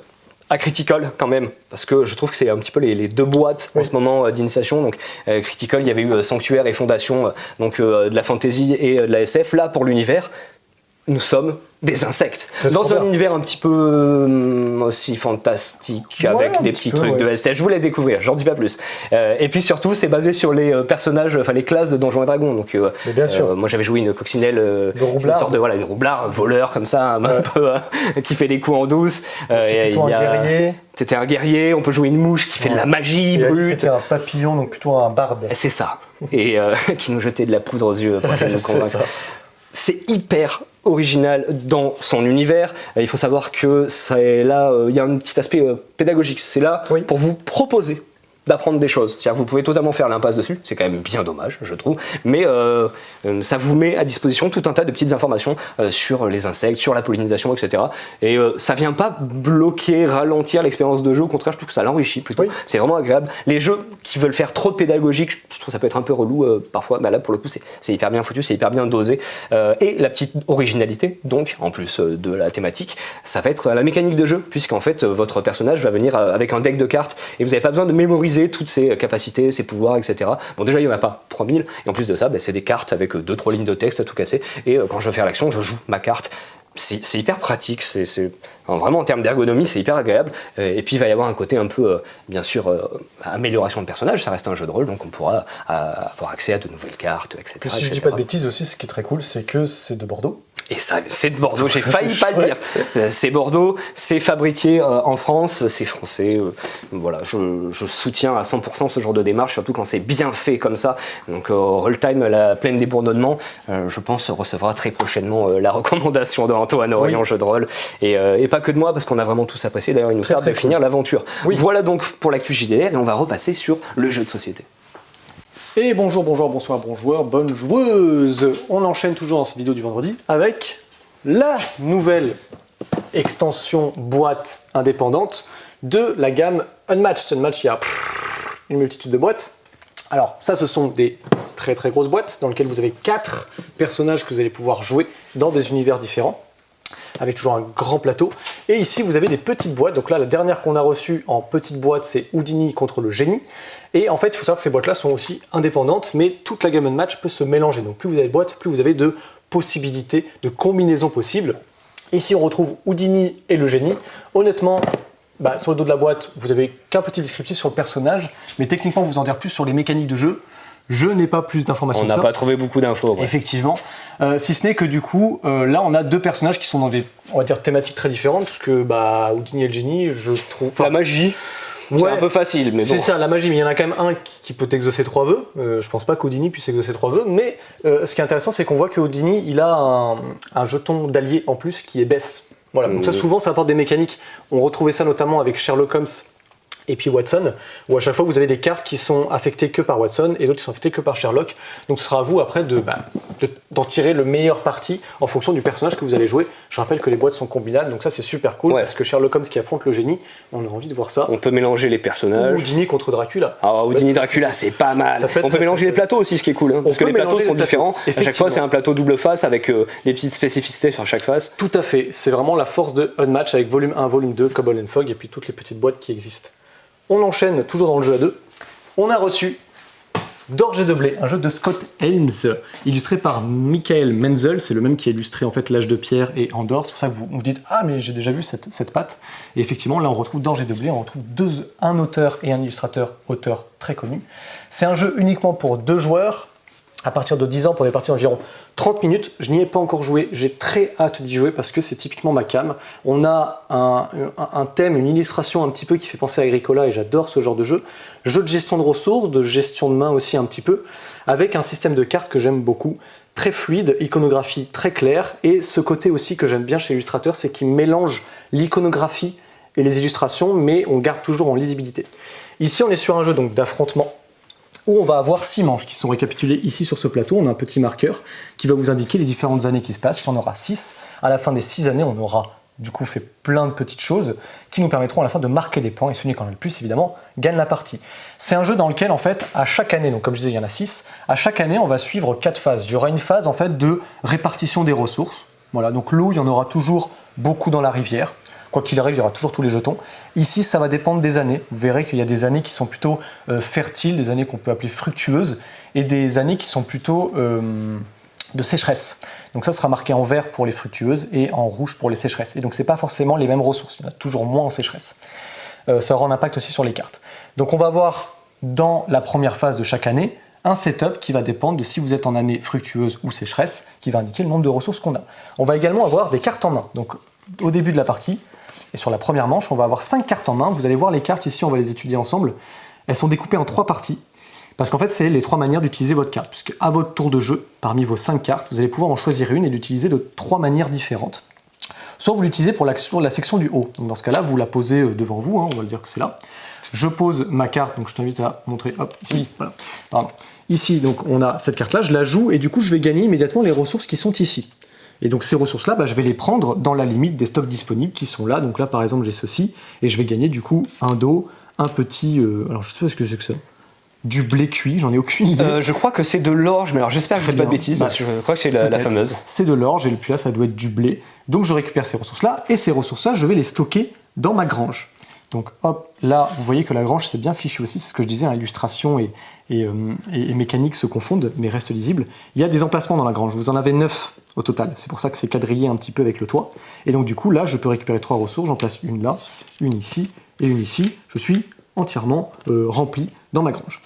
à Critical quand même, parce que je trouve que c'est un petit peu les deux boîtes en ce moment d'initiation. Donc Critical, il y avait eu Sanctuaire et Fondation, donc de la fantasy et de la SF. Là, pour l'univers, nous sommes des insectes. Dans un univers un petit peu aussi fantastique, avec des petits trucs de SF. Je voulais découvrir, j'en dis pas plus. Et puis surtout, c'est basé sur les personnages, enfin les classes de Donjons et Dragons. Donc, bien sûr. Moi j'avais joué une coccinelle, une sorte de une roublard, voleur comme ça, un peu qui fait des coups en douce. J'étais plutôt un guerrier. T'étais un guerrier, on peut jouer une mouche qui fait de la magie brute. C'était un papillon, donc plutôt un barde. C'est ça. Et qui nous jetait de la poudre aux yeux pour essayer de nous convaincre. C'est hyper original dans son univers. Il faut savoir que c'est là, il y a un petit aspect pédagogique. C'est là pour vous proposer d'apprendre des choses. C'est-à-dire que vous pouvez totalement faire l'impasse dessus, c'est quand même bien dommage, je trouve, mais ça vous met à disposition tout un tas de petites informations sur les insectes, sur la pollinisation, etc. Et ça vient pas bloquer, ralentir l'expérience de jeu, au contraire, je trouve que ça l'enrichit plutôt. C'est vraiment agréable. Les jeux qui veulent faire trop de pédagogique, je trouve que ça peut être un peu relou parfois, mais là pour le coup c'est hyper bien foutu, c'est hyper bien dosé. Et la petite originalité, donc, en plus de la thématique, ça va être la mécanique de jeu, puisqu'en fait votre personnage va venir avec un deck de cartes, et vous n'avez pas besoin de mémoriser toutes ses capacités, ses pouvoirs, etc. Bon, déjà, il n'y en a pas 3000, et en plus de ça, c'est des cartes avec 2-3 lignes de texte à tout casser, et quand je veux faire l'action, je joue ma carte. C'est hyper pratique, vraiment en termes d'ergonomie, c'est hyper agréable, et puis il va y avoir un côté un peu, bien sûr, amélioration de personnage, ça reste un jeu de rôle, donc on pourra avoir accès à de nouvelles cartes, etc. Si je dis pas de bêtises aussi, ce qui est très cool, c'est que c'est de Bordeaux. Et ça, c'est de Bordeaux, j'ai failli pas le dire. C'est Bordeaux, c'est fabriqué en France, c'est français. Voilà, je soutiens à 100% ce genre de démarche, surtout quand c'est bien fait comme ça. Donc Roll-Time, la plaine des bourdonnements, je pense recevra très prochainement la recommandation de Antoine Orion Jeu de rôle. Et pas que de moi, parce qu'on a vraiment tous apprécié. D'ailleurs, il nous tarde de finir l'aventure. Voilà donc pour l'actu JDR, et on va repasser sur le jeu de société. Et bonjour, bonsoir, bon joueur, bonne joueuse. On enchaîne toujours dans cette vidéo du vendredi avec la nouvelle extension boîte indépendante de la gamme Unmatched. Unmatched, il y a une multitude de boîtes. Alors ça, ce sont des très très grosses boîtes dans lesquelles vous avez 4 personnages que vous allez pouvoir jouer dans des univers différents, avec toujours un grand plateau. Et ici, vous avez des petites boîtes. Donc là, la dernière qu'on a reçue en petite boîte, c'est Houdini contre le génie. Et en fait, il faut savoir que ces boîtes-là sont aussi indépendantes, mais toute la gamme Match peut se mélanger. Donc plus vous avez de boîtes, plus vous avez de possibilités, de combinaisons possibles. Ici, on retrouve Houdini et le génie. Honnêtement, sur le dos de la boîte, vous n'avez qu'un petit descriptif sur le personnage, mais techniquement, vous en dire plus sur les mécaniques de jeu. Je n'ai pas plus d'informations. On n'a pas trouvé beaucoup d'infos. Ouais. Effectivement. Si ce n'est que du coup, là, on a 2 personnages qui sont dans des, on va dire, thématiques très différentes, parce que Houdini et le génie, je trouve... La magie, c'est un peu facile, mais bon. C'est ça, la magie, mais il y en a quand même un qui peut exaucer 3 vœux. Je pense pas qu'Houdini puisse exaucer 3 vœux, mais ce qui est intéressant, c'est qu'on voit que Houdini, il a un jeton d'allié en plus qui est baisse. Voilà, donc ça, souvent, ça apporte des mécaniques. On retrouvait ça notamment avec Sherlock Holmes et puis Watson, où à chaque fois vous avez des cartes qui sont affectées que par Watson et d'autres qui sont affectées que par Sherlock. Donc ce sera à vous après d'en tirer le meilleur parti en fonction du personnage que vous allez jouer. Je rappelle que les boîtes sont combinables, donc ça c'est super cool parce que Sherlock Holmes qui affronte le génie, on a envie de voir ça. On peut mélanger les personnages. Houdini contre Dracula. Ah, Houdini Dracula, c'est pas mal. On peut mélanger les plateaux aussi, ce qui est cool, parce que les plateaux sont différents. À chaque fois c'est un plateau double face avec des petites spécificités sur chaque face. Tout à fait, c'est vraiment la force de Unmatch avec volume 1, volume 2, Cobble and Fog et puis toutes les petites boîtes qui existent. On enchaîne toujours dans le jeu à deux. On a reçu D'Orge et de Blé, un jeu de Scott Helms, illustré par Michael Menzel. C'est le même qui a illustré en fait L'Âge de Pierre et Andorre. C'est pour ça que vous dites « Ah, mais j'ai déjà vu cette patte ». Et effectivement, là, on retrouve D'Orge et de Blé. On retrouve un auteur et un illustrateur, auteur très connu. C'est un jeu uniquement pour 2 joueurs, à partir de 10 ans pour des parties d'environ 30 minutes. Je n'y ai pas encore joué, j'ai très hâte d'y jouer parce que c'est typiquement ma came. On a un thème, une illustration un petit peu qui fait penser à Agricola et j'adore ce genre de jeu. Jeu de gestion de ressources, de gestion de main aussi un petit peu, avec un système de cartes que j'aime beaucoup, très fluide, iconographie très claire, et ce côté aussi que j'aime bien chez l'illustrateur, c'est qu'il mélange l'iconographie et les illustrations, mais on garde toujours en lisibilité. Ici on est sur un jeu donc d'affrontement, où on va avoir 6 manches qui sont récapitulées ici sur ce plateau. On a un petit marqueur qui va vous indiquer les différentes années qui se passent. Il y en aura 6. À la fin des 6 années, on aura du coup fait plein de petites choses qui nous permettront à la fin de marquer des points. Et celui qui en a le plus, évidemment, gagne la partie. C'est un jeu dans lequel, en fait, à chaque année, donc comme je disais, il y en a 6, à chaque année, on va suivre 4 phases. Il y aura une phase, en fait, de répartition des ressources. Voilà, donc l'eau, il y en aura toujours beaucoup dans la rivière. Quoi qu'il arrive, il y aura toujours tous les jetons. Ici, ça va dépendre des années. Vous verrez qu'il y a des années qui sont plutôt fertiles, des années qu'on peut appeler fructueuses, et des années qui sont plutôt de sécheresse. Donc ça sera marqué en vert pour les fructueuses et en rouge pour les sécheresses. Et donc c'est pas forcément les mêmes ressources. Il y en a toujours moins en sécheresse. Ça aura un impact aussi sur les cartes. Donc on va avoir dans la première phase de chaque année un setup qui va dépendre de si vous êtes en année fructueuse ou sécheresse, qui va indiquer le nombre de ressources qu'on a. On va également avoir des cartes en main. Donc au début de la partie, et sur la première manche, on va avoir 5 cartes en main. Vous allez voir les cartes ici, on va les étudier ensemble. Elles sont découpées en 3 parties. Parce qu'en fait, c'est les 3 manières d'utiliser votre carte. Puisque à votre tour de jeu, parmi vos 5 cartes, vous allez pouvoir en choisir une et l'utiliser de 3 manières différentes. Soit vous l'utilisez pour la section du haut. Donc dans ce cas-là, vous la posez devant vous, on va le dire que c'est là. Je pose ma carte, donc je t'invite à montrer, hop, ici, voilà. Pardon. Ici, donc on a cette carte-là, je la joue et du coup, je vais gagner immédiatement les ressources qui sont ici. Et donc ces ressources-là, je vais les prendre dans la limite des stocks disponibles qui sont là. Donc là, par exemple, j'ai ceci, et je vais gagner du coup un dos, un petit... alors je sais pas ce que c'est que ça. Du blé cuit, j'en ai aucune idée. Je crois que c'est de l'orge, mais alors j'espère que je dis pas de bêtises, je crois que c'est la fameuse. C'est de l'orge, et puis là, ça doit être du blé. Donc je récupère ces ressources-là, et ces ressources-là, je vais les stocker dans ma grange. Donc hop, là, vous voyez que la grange, c'est bien fichu aussi, c'est ce que je disais, illustration et mécanique se confondent, mais restent lisibles. Il y a des emplacements dans la grange, vous en avez 9 au total, c'est pour ça que c'est quadrillé un petit peu avec le toit. Et donc du coup, là, je peux récupérer 3 ressources, j'en place une là, une ici, et une ici. Je suis entièrement rempli dans ma grange.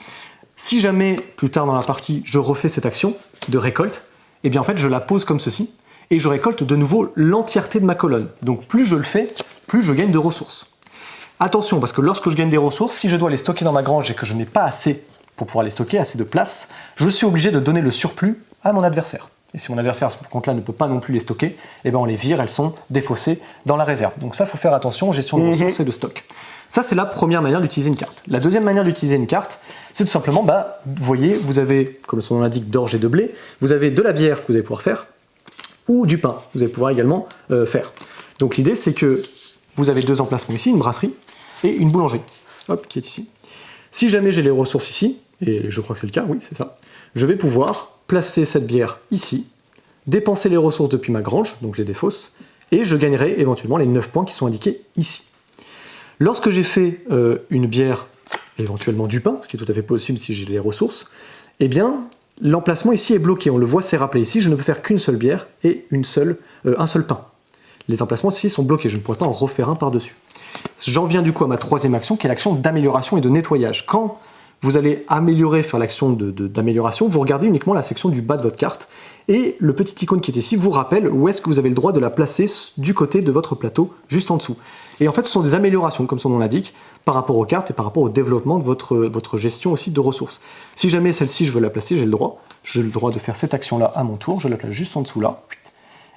Si jamais, plus tard dans la partie, je refais cette action de récolte, eh bien en fait, je la pose comme ceci, et je récolte de nouveau l'entièreté de ma colonne. Donc plus je le fais, plus je gagne de ressources. Attention, parce que lorsque je gagne des ressources, si je dois les stocker dans ma grange et que je n'ai pas assez pour pouvoir les stocker, assez de place, je suis obligé de donner le surplus à mon adversaire. Et si mon adversaire à ce compte-là ne peut pas non plus les stocker, eh ben on les vire, elles sont défaussées dans la réserve. Donc ça, il faut faire attention, gestion de ressources et de stock. Ça, c'est la première manière d'utiliser une carte. La deuxième manière d'utiliser une carte, c'est tout simplement, vous voyez, vous avez, comme son nom l'indique, d'orge et de blé, vous avez de la bière que vous allez pouvoir faire, ou du pain, que vous allez pouvoir également faire. Donc l'idée, c'est que vous avez 2 emplacements ici, une brasserie et une boulangerie, hop, qui est ici. Si jamais j'ai les ressources ici, et je crois que c'est le cas, oui, c'est ça, je vais pouvoir placer cette bière ici, dépenser les ressources depuis ma grange, donc je les défausse, et je gagnerai éventuellement les 9 points qui sont indiqués ici. Lorsque j'ai fait une bière, éventuellement du pain, ce qui est tout à fait possible si j'ai les ressources, eh bien, l'emplacement ici est bloqué. On le voit, c'est rappelé ici, je ne peux faire qu'une seule bière et un seul pain. Les emplacements ici sont bloqués, je ne pourrais pas en refaire un par-dessus. J'en viens du coup à ma troisième action, qui est l'action d'amélioration et de nettoyage. Quand vous allez améliorer, faire l'action d'amélioration, vous regardez uniquement la section du bas de votre carte, et le petit icône qui est ici vous rappelle où est-ce que vous avez le droit de la placer du côté de votre plateau, juste en dessous. Et en fait, ce sont des améliorations, comme son nom l'indique, par rapport aux cartes et par rapport au développement de votre gestion aussi de ressources. Si jamais celle-ci, je veux la placer, j'ai le droit de faire cette action-là à mon tour, je la place juste en dessous là,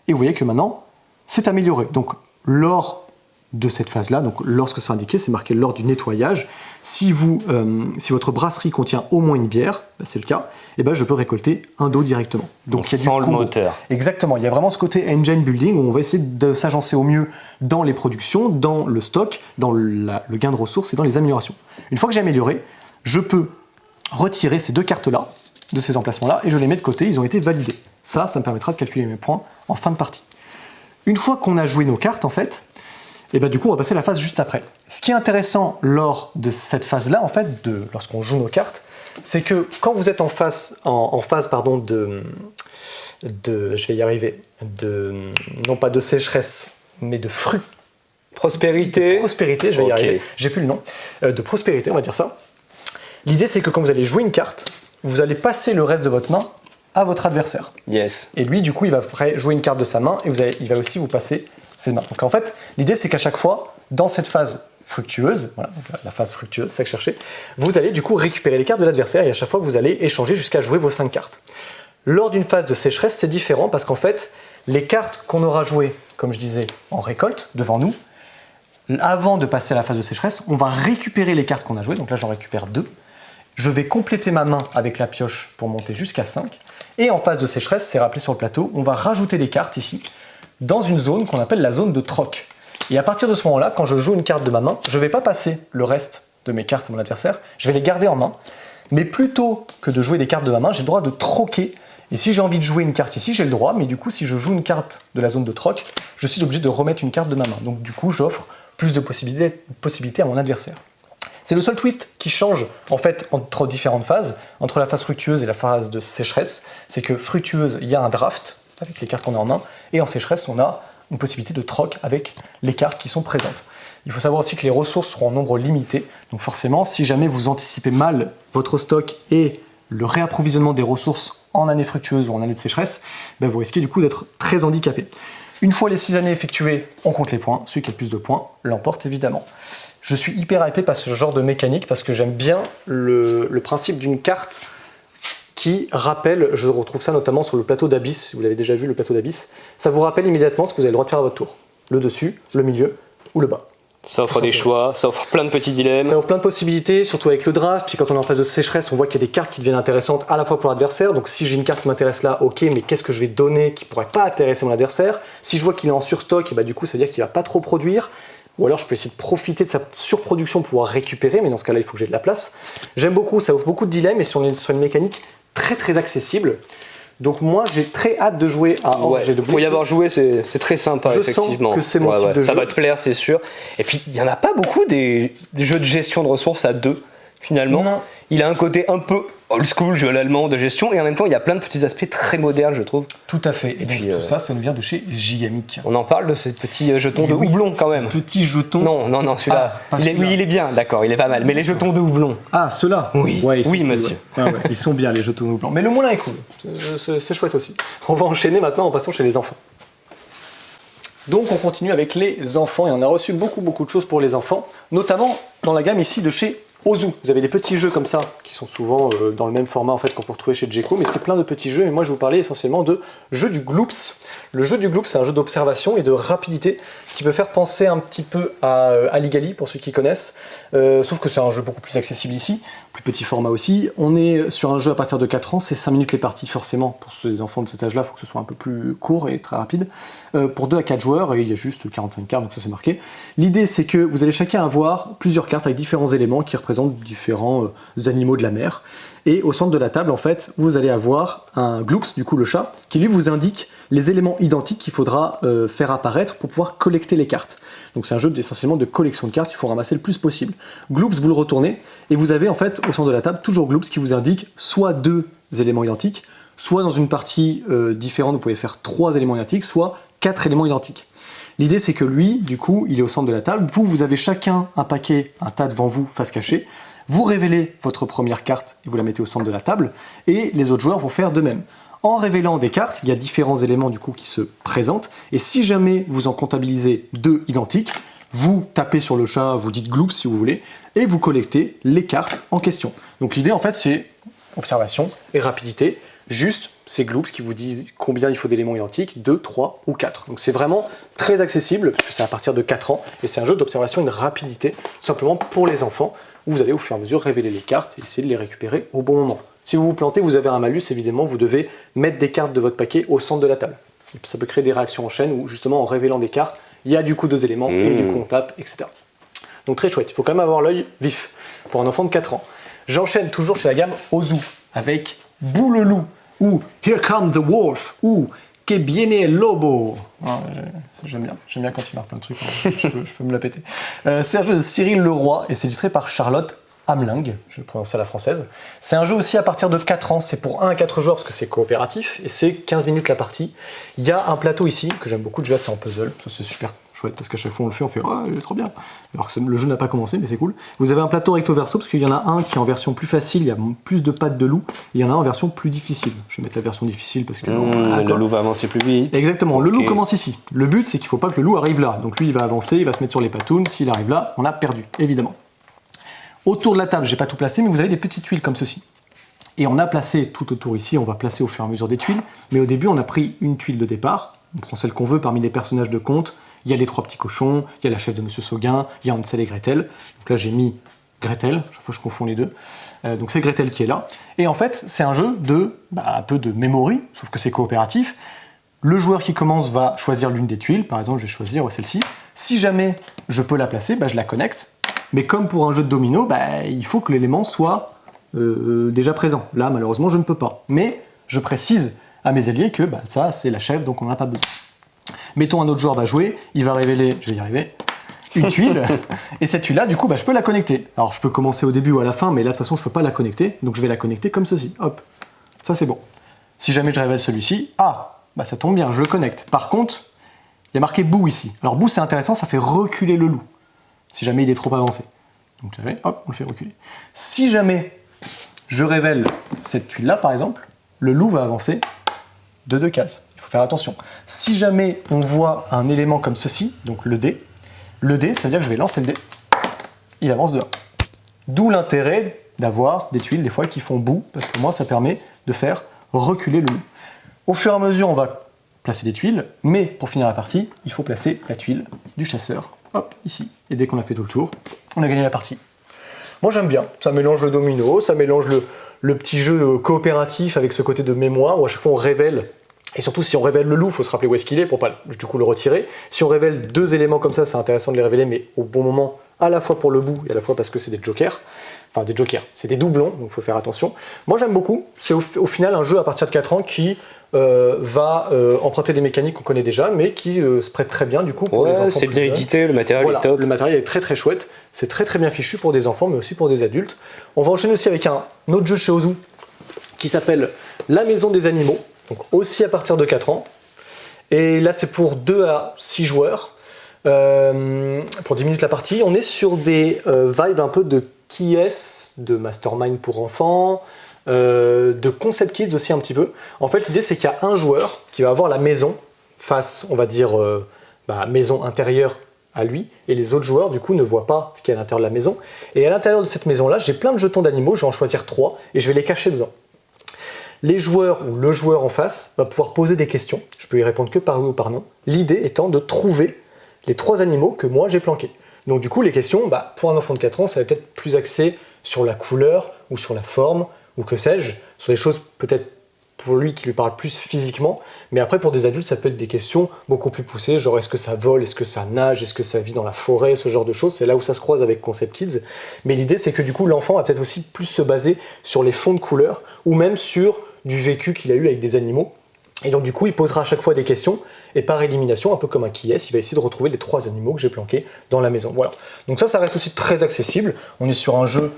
et vous voyez que maintenant, c'est amélioré. Donc, lors de cette phase-là. Donc lorsque c'est indiqué, c'est marqué lors du nettoyage. Si votre brasserie contient au moins une bière, c'est le cas, et je peux récolter un dos directement. Donc il y a sans du le moteur. Exactement, il y a vraiment ce côté engine building où on va essayer de s'agencer au mieux dans les productions, dans le stock, dans le gain de ressources et dans les améliorations. Une fois que j'ai amélioré, je peux retirer ces deux cartes-là de ces emplacements-là et je les mets de côté, ils ont été validés. Ça me permettra de calculer mes points en fin de partie. Une fois qu'on a joué nos cartes, en fait, du coup, on va passer à la phase juste après. Ce qui est intéressant lors de cette phase-là, en fait, lorsqu'on joue nos cartes, c'est que quand vous êtes en phase je vais y arriver, non pas de sécheresse, mais de Prospérité. Prospérité, je vais y arriver, j'ai plus le nom, de prospérité, on va dire ça. L'idée, c'est que quand vous allez jouer une carte, vous allez passer le reste de votre main à votre adversaire. Yes. Et lui, du coup, il va après jouer une carte de sa main et il va aussi vous passer ses mains. Donc en fait, l'idée, c'est qu'à chaque fois, dans cette phase fructueuse, voilà, donc la phase fructueuse, c'est ça que je cherchais, vous allez du coup récupérer les cartes de l'adversaire et à chaque fois, vous allez échanger jusqu'à jouer vos 5 cartes. Lors d'une phase de sécheresse, c'est différent parce qu'en fait, les cartes qu'on aura jouées, comme je disais, en récolte, devant nous, avant de passer à la phase de sécheresse, on va récupérer les cartes qu'on a jouées. Donc là, j'en récupère 2. Je vais compléter ma main avec la pioche pour monter jusqu'à 5. Et en phase de sécheresse, c'est rappelé sur le plateau, on va rajouter des cartes ici, dans une zone qu'on appelle la zone de troc. Et à partir de ce moment-là, quand je joue une carte de ma main, je ne vais pas passer le reste de mes cartes à mon adversaire, je vais les garder en main. Mais plutôt que de jouer des cartes de ma main, j'ai le droit de troquer. Et si j'ai envie de jouer une carte ici, j'ai le droit, mais du coup, si je joue une carte de la zone de troc, je suis obligé de remettre une carte de ma main. Donc du coup, j'offre plus de possibilités à mon adversaire. C'est le seul twist qui change en fait entre différentes phases, entre la phase fructueuse et la phase de sécheresse. C'est que fructueuse, il y a un draft avec les cartes qu'on a en main, et en sécheresse, on a une possibilité de troc avec les cartes qui sont présentes. Il faut savoir aussi que les ressources seront en nombre limité, donc forcément, si jamais vous anticipez mal votre stock et le réapprovisionnement des ressources en année fructueuse ou en année de sécheresse, vous risquez du coup d'être très handicapé. Une fois les 6 années effectuées, on compte les points. Celui qui a le plus de points l'emporte évidemment. Je suis hyper hypé par ce genre de mécanique parce que j'aime bien le principe d'une carte qui rappelle, je retrouve ça notamment sur le plateau d'Abyss, si vous l'avez déjà vu le plateau d'Abyss, ça vous rappelle immédiatement ce que vous avez le droit de faire à votre tour. Le dessus, le milieu ou le bas. Ça offre des choix, ça offre plein de petits dilemmes. Ça offre plein de possibilités, surtout avec le draft. Puis quand on est en phase de sécheresse, on voit qu'il y a des cartes qui deviennent intéressantes à la fois pour l'adversaire. Donc si j'ai une carte qui m'intéresse là, ok, mais qu'est-ce que je vais donner qui pourrait pas intéresser mon adversaire? Si je vois qu'il est en surstock, et du coup ça veut dire qu'il va pas trop produire. Ou alors je peux essayer de profiter de sa surproduction pour pouvoir récupérer, mais dans ce cas-là, il faut que j'ai de la place. J'aime beaucoup, ça offre beaucoup de dilemmes et sur une mécanique très très accessible. Donc moi j'ai très hâte de jouer à Orge et de Blitz. Pour y avoir joué, c'est très sympa, effectivement. Je sens que c'est mon type de jeu. Ça va te plaire, c'est sûr. Et puis il n'y en a pas beaucoup des jeux de gestion de ressources à 2, finalement. Non. Il a un côté un peu old school, jeu à l'allemand de gestion, et en même temps il y a plein de petits aspects très modernes, je trouve. Tout à fait. Et puis tout ça, ça nous vient de chez Gigamic. On en parle de ce petit jeton de houblon quand même. Petit jeton. Non, celui-là. Oui, il est bien, d'accord, il est pas mal. Mais les jetons de houblon. Ah, ceux-là. Oui, ouais, oui, cool, monsieur. Ouais, ils sont bien les jetons de houblon. Mais le moulin est cool. C'est chouette aussi. On va enchaîner maintenant en passant chez les enfants. Donc on continue avec les enfants et on a reçu beaucoup de choses pour les enfants, notamment dans la gamme ici de chez Ozu. Vous avez des petits jeux comme ça qui sont souvent dans le même format en fait qu'on peut retrouver chez Djeco, mais c'est plein de petits jeux et moi je vais vous parler essentiellement de jeu du Gloops. Le jeu du Gloops, c'est un jeu d'observation et de rapidité qui peut faire penser un petit peu à Aligali pour ceux qui connaissent, sauf que c'est un jeu beaucoup plus accessible ici, plus petit format aussi. On est sur un jeu à partir de 4 ans, c'est 5 minutes les parties forcément. Pour ces enfants de cet âge-là, il faut que ce soit un peu plus court et très rapide. Pour 2 à 4 joueurs, et il y a juste 45 cartes, donc ça c'est marqué. L'idée c'est que vous allez chacun avoir plusieurs cartes avec différents éléments qui représentent différents animaux de la mer. Et au centre de la table, en fait, vous allez avoir un Gloops, du coup le chat, qui lui vous indique les éléments identiques qu'il faudra faire apparaître pour pouvoir collecter les cartes. Donc c'est un jeu essentiellement de collection de cartes, il faut ramasser le plus possible. Gloops, vous le retournez, et vous avez en fait au centre de la table toujours Gloops qui vous indique soit 2 éléments identiques, soit dans une partie différente, vous pouvez faire 3 éléments identiques, soit 4 éléments identiques. L'idée c'est que lui, du coup, il est au centre de la table, vous avez chacun un paquet, un tas devant vous, face cachée, vous révélez votre première carte et vous la mettez au centre de la table, et les autres joueurs vont faire de même. En révélant des cartes, il y a différents éléments du coup qui se présentent, et si jamais vous en comptabilisez 2 identiques, vous tapez sur le chat, vous dites Gloops si vous voulez, et vous collectez les cartes en question. Donc l'idée en fait c'est observation et rapidité. Juste, c'est Gloops qui vous dit combien il faut d'éléments identiques, 2, 3 ou 4. Donc c'est vraiment très accessible, puisque c'est à partir de 4 ans, et c'est un jeu d'observation et de rapidité, tout simplement pour les enfants, où vous allez au fur et à mesure révéler les cartes et essayer de les récupérer au bon moment. Si vous vous plantez, vous avez un malus, évidemment, vous devez mettre des cartes de votre paquet au centre de la table. Ça peut créer des réactions en chaîne, où justement en révélant des cartes, il y a du coup 2 éléments, et du coup on tape, etc. Donc très chouette, il faut quand même avoir l'œil vif pour un enfant de 4 ans. J'enchaîne toujours chez la gamme Ozu, avec Bou le loup, ou Here Comes the Wolf, ou Que viene el lobo. Ah, j'aime bien quand il marque plein de trucs, je peux me la péter. C'est un jeu de Cyril Leroy, et c'est illustré par Charlotte Hamling, je vais le prononcer à la française. C'est un jeu aussi à partir de 4 ans, c'est pour 1 à 4 joueurs parce que c'est coopératif, et c'est 15 minutes la partie. Il y a un plateau ici, que j'aime beaucoup, déjà c'est en puzzle, ça c'est super chouette, parce qu'à chaque fois on le fait, on fait « Ah, il est trop bien !» Alors que le jeu n'a pas commencé, mais c'est cool. Vous avez un plateau recto verso, parce qu'il y en a un qui est en version plus facile, il y a plus de pattes de loup, et il y en a un en version plus difficile. Je vais mettre la version difficile, parce que... le loup va avancer plus vite. Exactement, le loup commence ici. Le but, c'est qu'il ne faut pas que le loup arrive là. Donc lui, il va avancer, il va se mettre sur les patounes, s'il arrive là, on a perdu, évidemment. Autour de la table, j'ai pas tout placé, mais vous avez des petites tuiles comme ceci. Et on a placé tout autour ici, on va placer au fur et à mesure des tuiles, mais au début on a pris une tuile de départ, on prend celle qu'on veut parmi les personnages de conte, il y a les 3 petits cochons, il y a la chef de Monsieur Sauguin, il y a Hansel et Gretel, donc là j'ai mis Gretel, chaque fois je confonds les deux, donc c'est Gretel qui est là, et en fait c'est un jeu de, un peu de memory, sauf que c'est coopératif. Le joueur qui commence va choisir l'une des tuiles, par exemple je vais choisir celle-ci, si jamais je peux la placer, je la connecte. Mais comme pour un jeu de domino, il faut que l'élément soit déjà présent. Là, malheureusement, je ne peux pas. Mais je précise à mes alliés que ça, c'est la chef, donc on n'en a pas besoin. Mettons un autre joueur va jouer, il va révéler, je vais y arriver, une tuile. Et cette tuile-là, du coup, je peux la connecter. Alors, je peux commencer au début ou à la fin, mais là, de toute façon, je ne peux pas la connecter. Donc, je vais la connecter comme ceci. Hop, ça, c'est bon. Si jamais je révèle celui-ci, ça tombe bien, je le connecte. Par contre, il y a marqué Bou ici. Alors, Bou, c'est intéressant, ça fait reculer le loup. Si jamais il est trop avancé. Donc hop, on le fait reculer. Si jamais je révèle cette tuile-là, par exemple, le loup va avancer de 2 cases. Il faut faire attention. Si jamais on voit un élément comme ceci, donc le dé, ça veut dire que je vais lancer le dé, il avance de 1. D'où l'intérêt d'avoir des tuiles, des fois, qui font bout, parce que moi, ça permet de faire reculer le loup. Au fur et à mesure, on va placer des tuiles, mais pour finir la partie, il faut placer la tuile du chasseur. Hop, ici. Et dès qu'on a fait tout le tour, on a gagné la partie. Moi j'aime bien, ça mélange le domino, ça mélange le petit jeu coopératif avec ce côté de mémoire où à chaque fois on révèle, et surtout si on révèle le loup, il faut se rappeler où est-ce qu'il est pour pas du coup le retirer. Si on révèle 2 éléments comme ça, c'est intéressant de les révéler, mais au bon moment, à la fois pour le bout et à la fois parce que c'est des jokers. Enfin des jokers, c'est des doublons, donc il faut faire attention. Moi j'aime beaucoup, c'est au final un jeu à partir de 4 ans qui va emprunter des mécaniques qu'on connaît déjà, mais qui se prête très bien du coup pour les enfants. C'est bien édité, le matériel est top. Le matériel est très très chouette, c'est très très bien fichu pour des enfants, mais aussi pour des adultes. On va enchaîner aussi avec un autre jeu chez Ozu qui s'appelle La Maison des Animaux, donc aussi à partir de 4 ans. Et là c'est pour 2 à 6 joueurs, pour 10 minutes la partie. On est sur des vibes un peu de Qui-est, de Mastermind pour enfants, de Concept Kids aussi un petit peu. En fait, l'idée c'est qu'il y a un joueur qui va avoir la maison face, on va dire, maison intérieure à lui, et les autres joueurs du coup ne voient pas ce qu'il y a à l'intérieur de la maison. Et à l'intérieur de cette maison-là, j'ai plein de jetons d'animaux, je vais en choisir 3 et je vais les cacher dedans. Les joueurs ou le joueur en face va pouvoir poser des questions. Je peux y répondre que par oui ou par non. L'idée étant de trouver les 3 animaux que moi j'ai planqués. Donc du coup, les questions, pour un enfant de 4 ans, ça va peut-être plus axé sur la couleur ou sur la forme ou que sais-je, sur des choses peut-être pour lui qui lui parlent plus physiquement, mais après pour des adultes ça peut être des questions beaucoup plus poussées, genre est-ce que ça vole, est-ce que ça nage, est-ce que ça vit dans la forêt, ce genre de choses, c'est là où ça se croise avec Concept Kids, mais l'idée c'est que du coup l'enfant va peut-être aussi plus se baser sur les fonds de couleurs, ou même sur du vécu qu'il a eu avec des animaux, et donc du coup il posera à chaque fois des questions, et par élimination, un peu comme un Qui-est, il va essayer de retrouver les 3 animaux que j'ai planqués dans la maison, voilà. Donc ça reste aussi très accessible, on est sur un jeu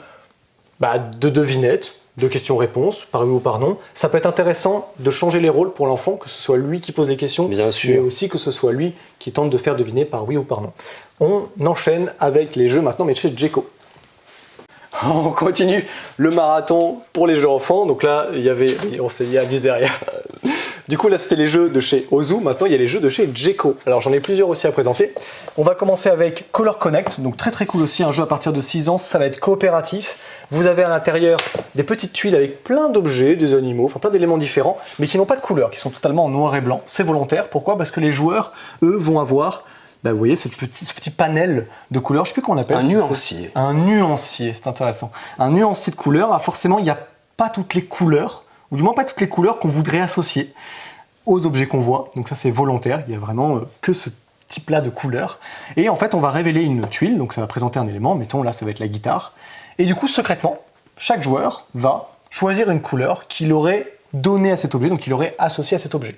de devinettes, de questions-réponses, par oui ou par non. Ça peut être intéressant de changer les rôles pour l'enfant, que ce soit lui qui pose les questions, bien sûr, mais aussi que ce soit lui qui tente de faire deviner par oui ou par non. On enchaîne avec les jeux maintenant, mais chez Djeco. On continue le marathon pour les jeux enfants. Donc là, il y a 10 derrière. Du coup, là, c'était les jeux de chez Ozu. Maintenant, il y a les jeux de chez Djeco. Alors, j'en ai plusieurs aussi à présenter. On va commencer avec Color Connect. Donc, très très cool aussi, un jeu à partir de 6 ans. Ça va être coopératif. Vous avez à l'intérieur des petites tuiles avec plein d'objets, des animaux, enfin plein d'éléments différents, mais qui n'ont pas de couleur, qui sont totalement en noir et blanc. C'est volontaire. Pourquoi? Parce que les joueurs, eux, vont avoir, bah, vous voyez, ce petit panel de couleurs. Je ne sais plus comment on appelle. Un nuancier. Un nuancier, c'est intéressant. Un nuancier de couleurs, forcément, il n'y a pas toutes les couleurs, ou du moins pas toutes les couleurs qu'on voudrait associer aux objets qu'on voit. Donc ça, c'est volontaire. Il n'y a vraiment que ce type-là de couleurs. Et en fait, on va révéler une tuile, donc ça va présenter un élément. Mettons, là, ça va être la guitare. Et du coup, secrètement, chaque joueur va choisir une couleur qu'il aurait donnée à cet objet, donc qu'il aurait associé à cet objet.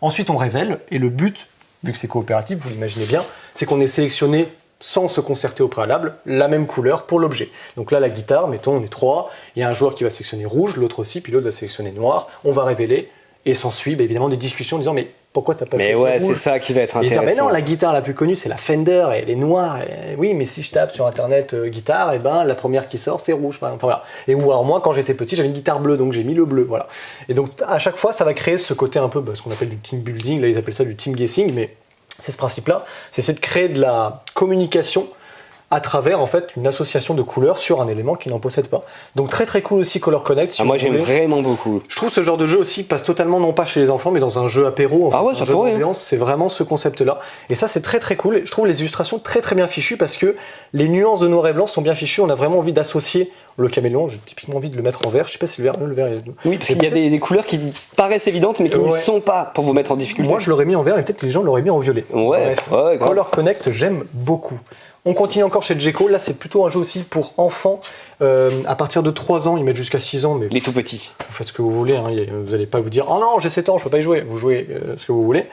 Ensuite, on révèle, et le but, vu que c'est coopératif, vous l'imaginez bien, c'est qu'on ait sélectionné, sans se concerter au préalable, la même couleur pour l'objet. Donc là, la guitare, mettons, on est 3, il y a un joueur qui va sélectionner rouge, l'autre aussi, puis l'autre va sélectionner noir, on va révéler, et s'ensuit évidemment des discussions en disant mais pourquoi t'as pas choisi rouge? Mais ouais, c'est ça qui va être Et intéressant. dire, mais non, la guitare la plus connue c'est la Fender, et elle est noire, et oui, mais si je tape sur internet guitare, et ben la première qui sort c'est rouge, enfin, voilà. Et ou alors moi quand j'étais petit j'avais une guitare bleue, donc j'ai mis le bleu, voilà. Et donc à chaque fois ça va créer ce côté un peu, ce qu'on appelle du team building, là ils appellent ça du team guessing, mais c'est ce principe-là, c'est de créer de la communication à travers en fait une association de couleurs sur un élément qui n'en possède pas. Donc très très cool aussi Color Connect. Si Moi vous j'aime voulez. vraiment beaucoup. Je trouve ce genre de jeu aussi passe totalement non pas chez les enfants mais dans un jeu apéro, Ah ouais, un ça jeu pourrait, d'ambiance, c'est vraiment ce concept-là. Et ça c'est très très cool. Je trouve les illustrations très très bien fichues parce que les nuances de noir et blanc sont bien fichues. On a vraiment envie d'associer le caméléon. J'ai typiquement envie de le mettre en vert. Je sais pas si le vert, Oui, parce qu'il y a des couleurs qui paraissent évidentes mais qui ne Ouais. sont pas pour vous mettre en difficulté. Moi je l'aurais mis en vert et peut-être que les gens l'auraient mis en violet. Ouais, Bref, ouais, grave. Color Connect j'aime beaucoup. On continue encore chez Djeco. Là, c'est plutôt un jeu aussi pour enfants. À partir de 3 ans, ils mettent jusqu'à 6 ans, mais Les tout petits. vous faites ce que vous voulez. Hein. Vous n'allez pas vous dire « Oh non, j'ai 7 ans, je peux pas y jouer ». Vous jouez ce que vous voulez.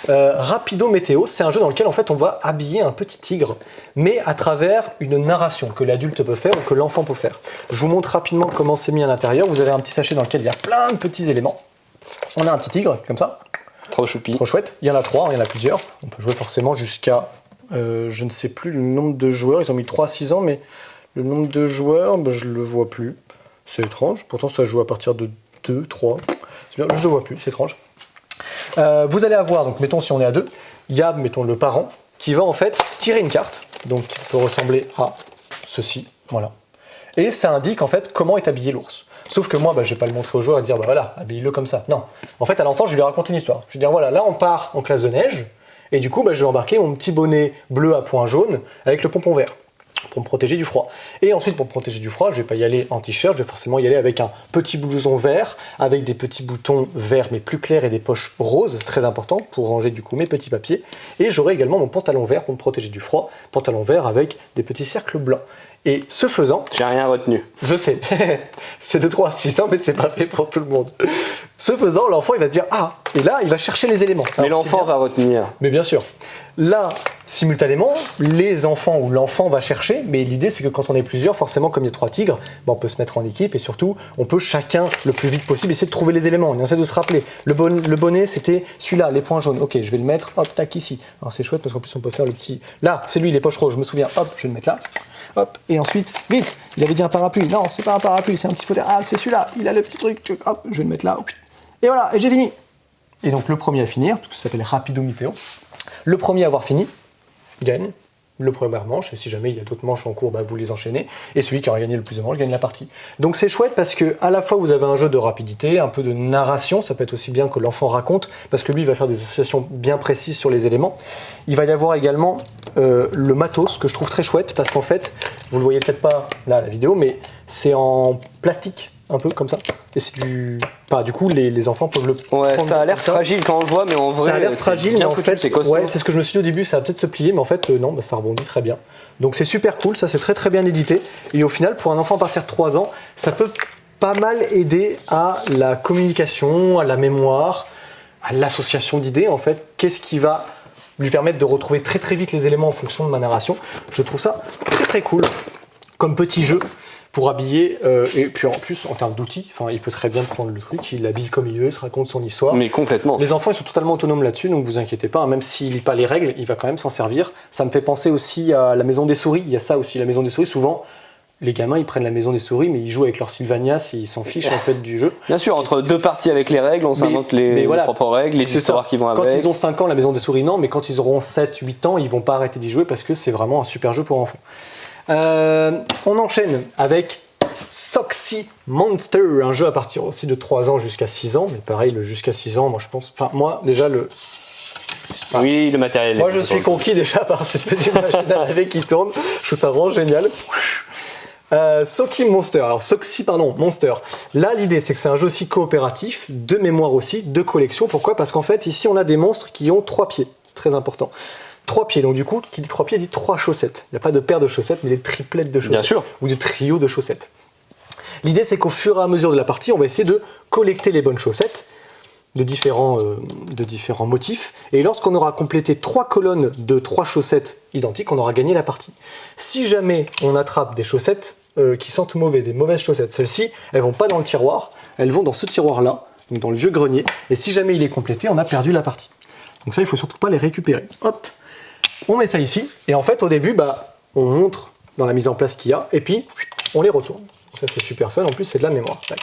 Rapido Météo, c'est un jeu dans lequel en fait, on va habiller un petit tigre, mais à travers une narration que l'adulte peut faire ou que l'enfant peut faire. Je vous montre rapidement comment c'est mis à l'intérieur. Vous avez un petit sachet dans lequel il y a plein de petits éléments. On a un petit tigre, comme ça. Trop choupi. Trop chouette. Il y en a 3, il y en a plusieurs. On peut jouer forcément jusqu'à... je ne sais plus le nombre de joueurs. Ils ont mis 3 à 6 ans, mais le nombre de joueurs, je ne le vois plus. C'est étrange. Pourtant, ça joue à partir de 2, 3. Je ne le vois plus, c'est étrange. Vous allez avoir, donc mettons si on est à 2, il y a, mettons, le parent qui va en fait tirer une carte, donc qui peut ressembler à ceci, voilà. Et ça indique en fait comment est habillé l'ours. Sauf que moi, je ne vais pas le montrer aux joueurs et dire, voilà, habille-le comme ça. Non. En fait, à l'enfant, je vais lui raconter une histoire. Je vais dire, voilà, là, on part en classe de neige, et du coup, je vais embarquer mon petit bonnet bleu à points jaunes avec le pompon vert pour me protéger du froid. Et ensuite, pour me protéger du froid, je vais pas y aller en t-shirt, je vais forcément y aller avec un petit blouson vert, avec des petits boutons verts mais plus clairs et des poches roses, c'est très important pour ranger du coup mes petits papiers. Et j'aurai également mon pantalon vert pour me protéger du froid, pantalon vert avec des petits cercles blancs. Et ce faisant, J'ai rien retenu. je sais, c'est de 3 à 6 ans, mais c'est pas fait pour tout le monde. Ce faisant, l'enfant il va se dire ah, et là il va chercher les éléments. Mais Alors, ce qui est l'enfant bien- va retenir. Mais bien sûr. Là, simultanément, les enfants ou l'enfant va chercher, mais l'idée c'est que quand on est plusieurs, forcément comme il y a 3 tigres, on peut se mettre en équipe et surtout on peut chacun le plus vite possible essayer de trouver les éléments. On essaie de se rappeler. Le bonnet c'était celui-là, les points jaunes. Ok, je vais le mettre, hop, tac ici. Alors c'est chouette parce qu'en plus on peut faire le petit. Là, c'est lui, les poches roses, je me souviens, hop, je vais le mettre là. Hop, et ensuite, vite, il avait dit un parapluie. Non, c'est pas un parapluie, c'est un petit fauteuil. Ah, c'est celui-là, il a le petit truc. Hop, je vais le mettre là. Et voilà, et j'ai fini. Et donc le premier à finir, parce que ça s'appelle Rapido Météo, le premier à avoir fini gagne le premier manche, et si jamais il y a d'autres manches en cours, vous les enchaînez, et celui qui aura gagné le plus de manches gagne la partie. Donc c'est chouette parce que à la fois vous avez un jeu de rapidité, un peu de narration, ça peut être aussi bien que l'enfant raconte, parce que lui il va faire des associations bien précises sur les éléments. Il va y avoir également le matos, que je trouve très chouette, parce qu'en fait, vous le voyez peut-être pas là la vidéo, mais c'est en plastique, un peu comme ça, et c'est du... du coup les enfants peuvent le Ouais, prendre ça a l'air comme ça. fragile quand on le voit, mais en vrai, Ça a l'air c'est fragile, mais bien en foutu, fait, c'est costaud. ouais, c'est ce que je me suis dit au début, ça va peut-être se plier, mais en fait, non, ça rebondit très bien. Donc c'est super cool, ça c'est très très bien édité. Et au final, pour un enfant à partir de 3 ans, ça peut pas mal aider à la communication, à la mémoire, à l'association d'idées en fait. Qu'est-ce qui va lui permettre de retrouver très très vite les éléments en fonction de ma narration. Je trouve ça très très cool comme petit jeu pour habiller, et puis en plus en termes d'outils, il peut très bien prendre le truc, il l'habille comme il veut, il se raconte son histoire. Mais complètement. Les enfants ils sont totalement autonomes là-dessus, donc vous inquiétez pas, même s'il lit pas les règles, il va quand même s'en servir. Ça me fait penser aussi à la maison des souris, il y a ça aussi, la maison des souris, souvent les gamins ils prennent la maison des souris mais ils jouent avec leur Sylvanias et ils s'en fichent en fait du jeu. Bien sûr, entre deux parties avec les règles, on s'invente les voilà, propres règles, les c'est histoires ça. qui vont avec. Quand ils ont 5 ans, la maison des souris non, mais quand ils auront 7, 8 ans, ils vont pas arrêter d'y jouer parce que c'est vraiment un super jeu pour enfants. On enchaîne avec Soxy Monster, un jeu à partir aussi de 3 ans jusqu'à 6 ans, mais pareil, le jusqu'à 6 ans, moi je pense, enfin moi déjà le... Oui, le matériel. Moi je suis conquis déjà par cette petite machine à laver qui tourne, je trouve ça vraiment génial. Soxy Monster, alors Soxy pardon, Monster. Là l'idée c'est que c'est un jeu aussi coopératif, de mémoire aussi, de collection. Pourquoi? Parce qu'en fait ici on a des monstres qui ont 3 pieds, c'est très important. 3 pieds, donc du coup qui dit 3 pieds dit 3 chaussettes. Il n'y a pas de paire de chaussettes mais des triplettes de chaussettes. Bien sûr. Ou des trios de chaussettes. L'idée c'est qu'au fur et à mesure de la partie on va essayer de collecter les bonnes chaussettes de différents motifs, et lorsqu'on aura complété 3 colonnes de 3 chaussettes identiques, on aura gagné la partie. Si jamais on attrape des chaussettes qui sentent mauvais, des mauvaises chaussettes, celles-ci, elles vont pas dans le tiroir, elles vont dans ce tiroir-là, donc dans le vieux grenier, et si jamais il est complété, on a perdu la partie. Donc ça, il faut surtout pas les récupérer. Hop, on met ça ici, et en fait, au début, on montre dans la mise en place qu'il y a, et puis on les retourne. Donc ça, c'est super fun, en plus, c'est de la mémoire. Tac.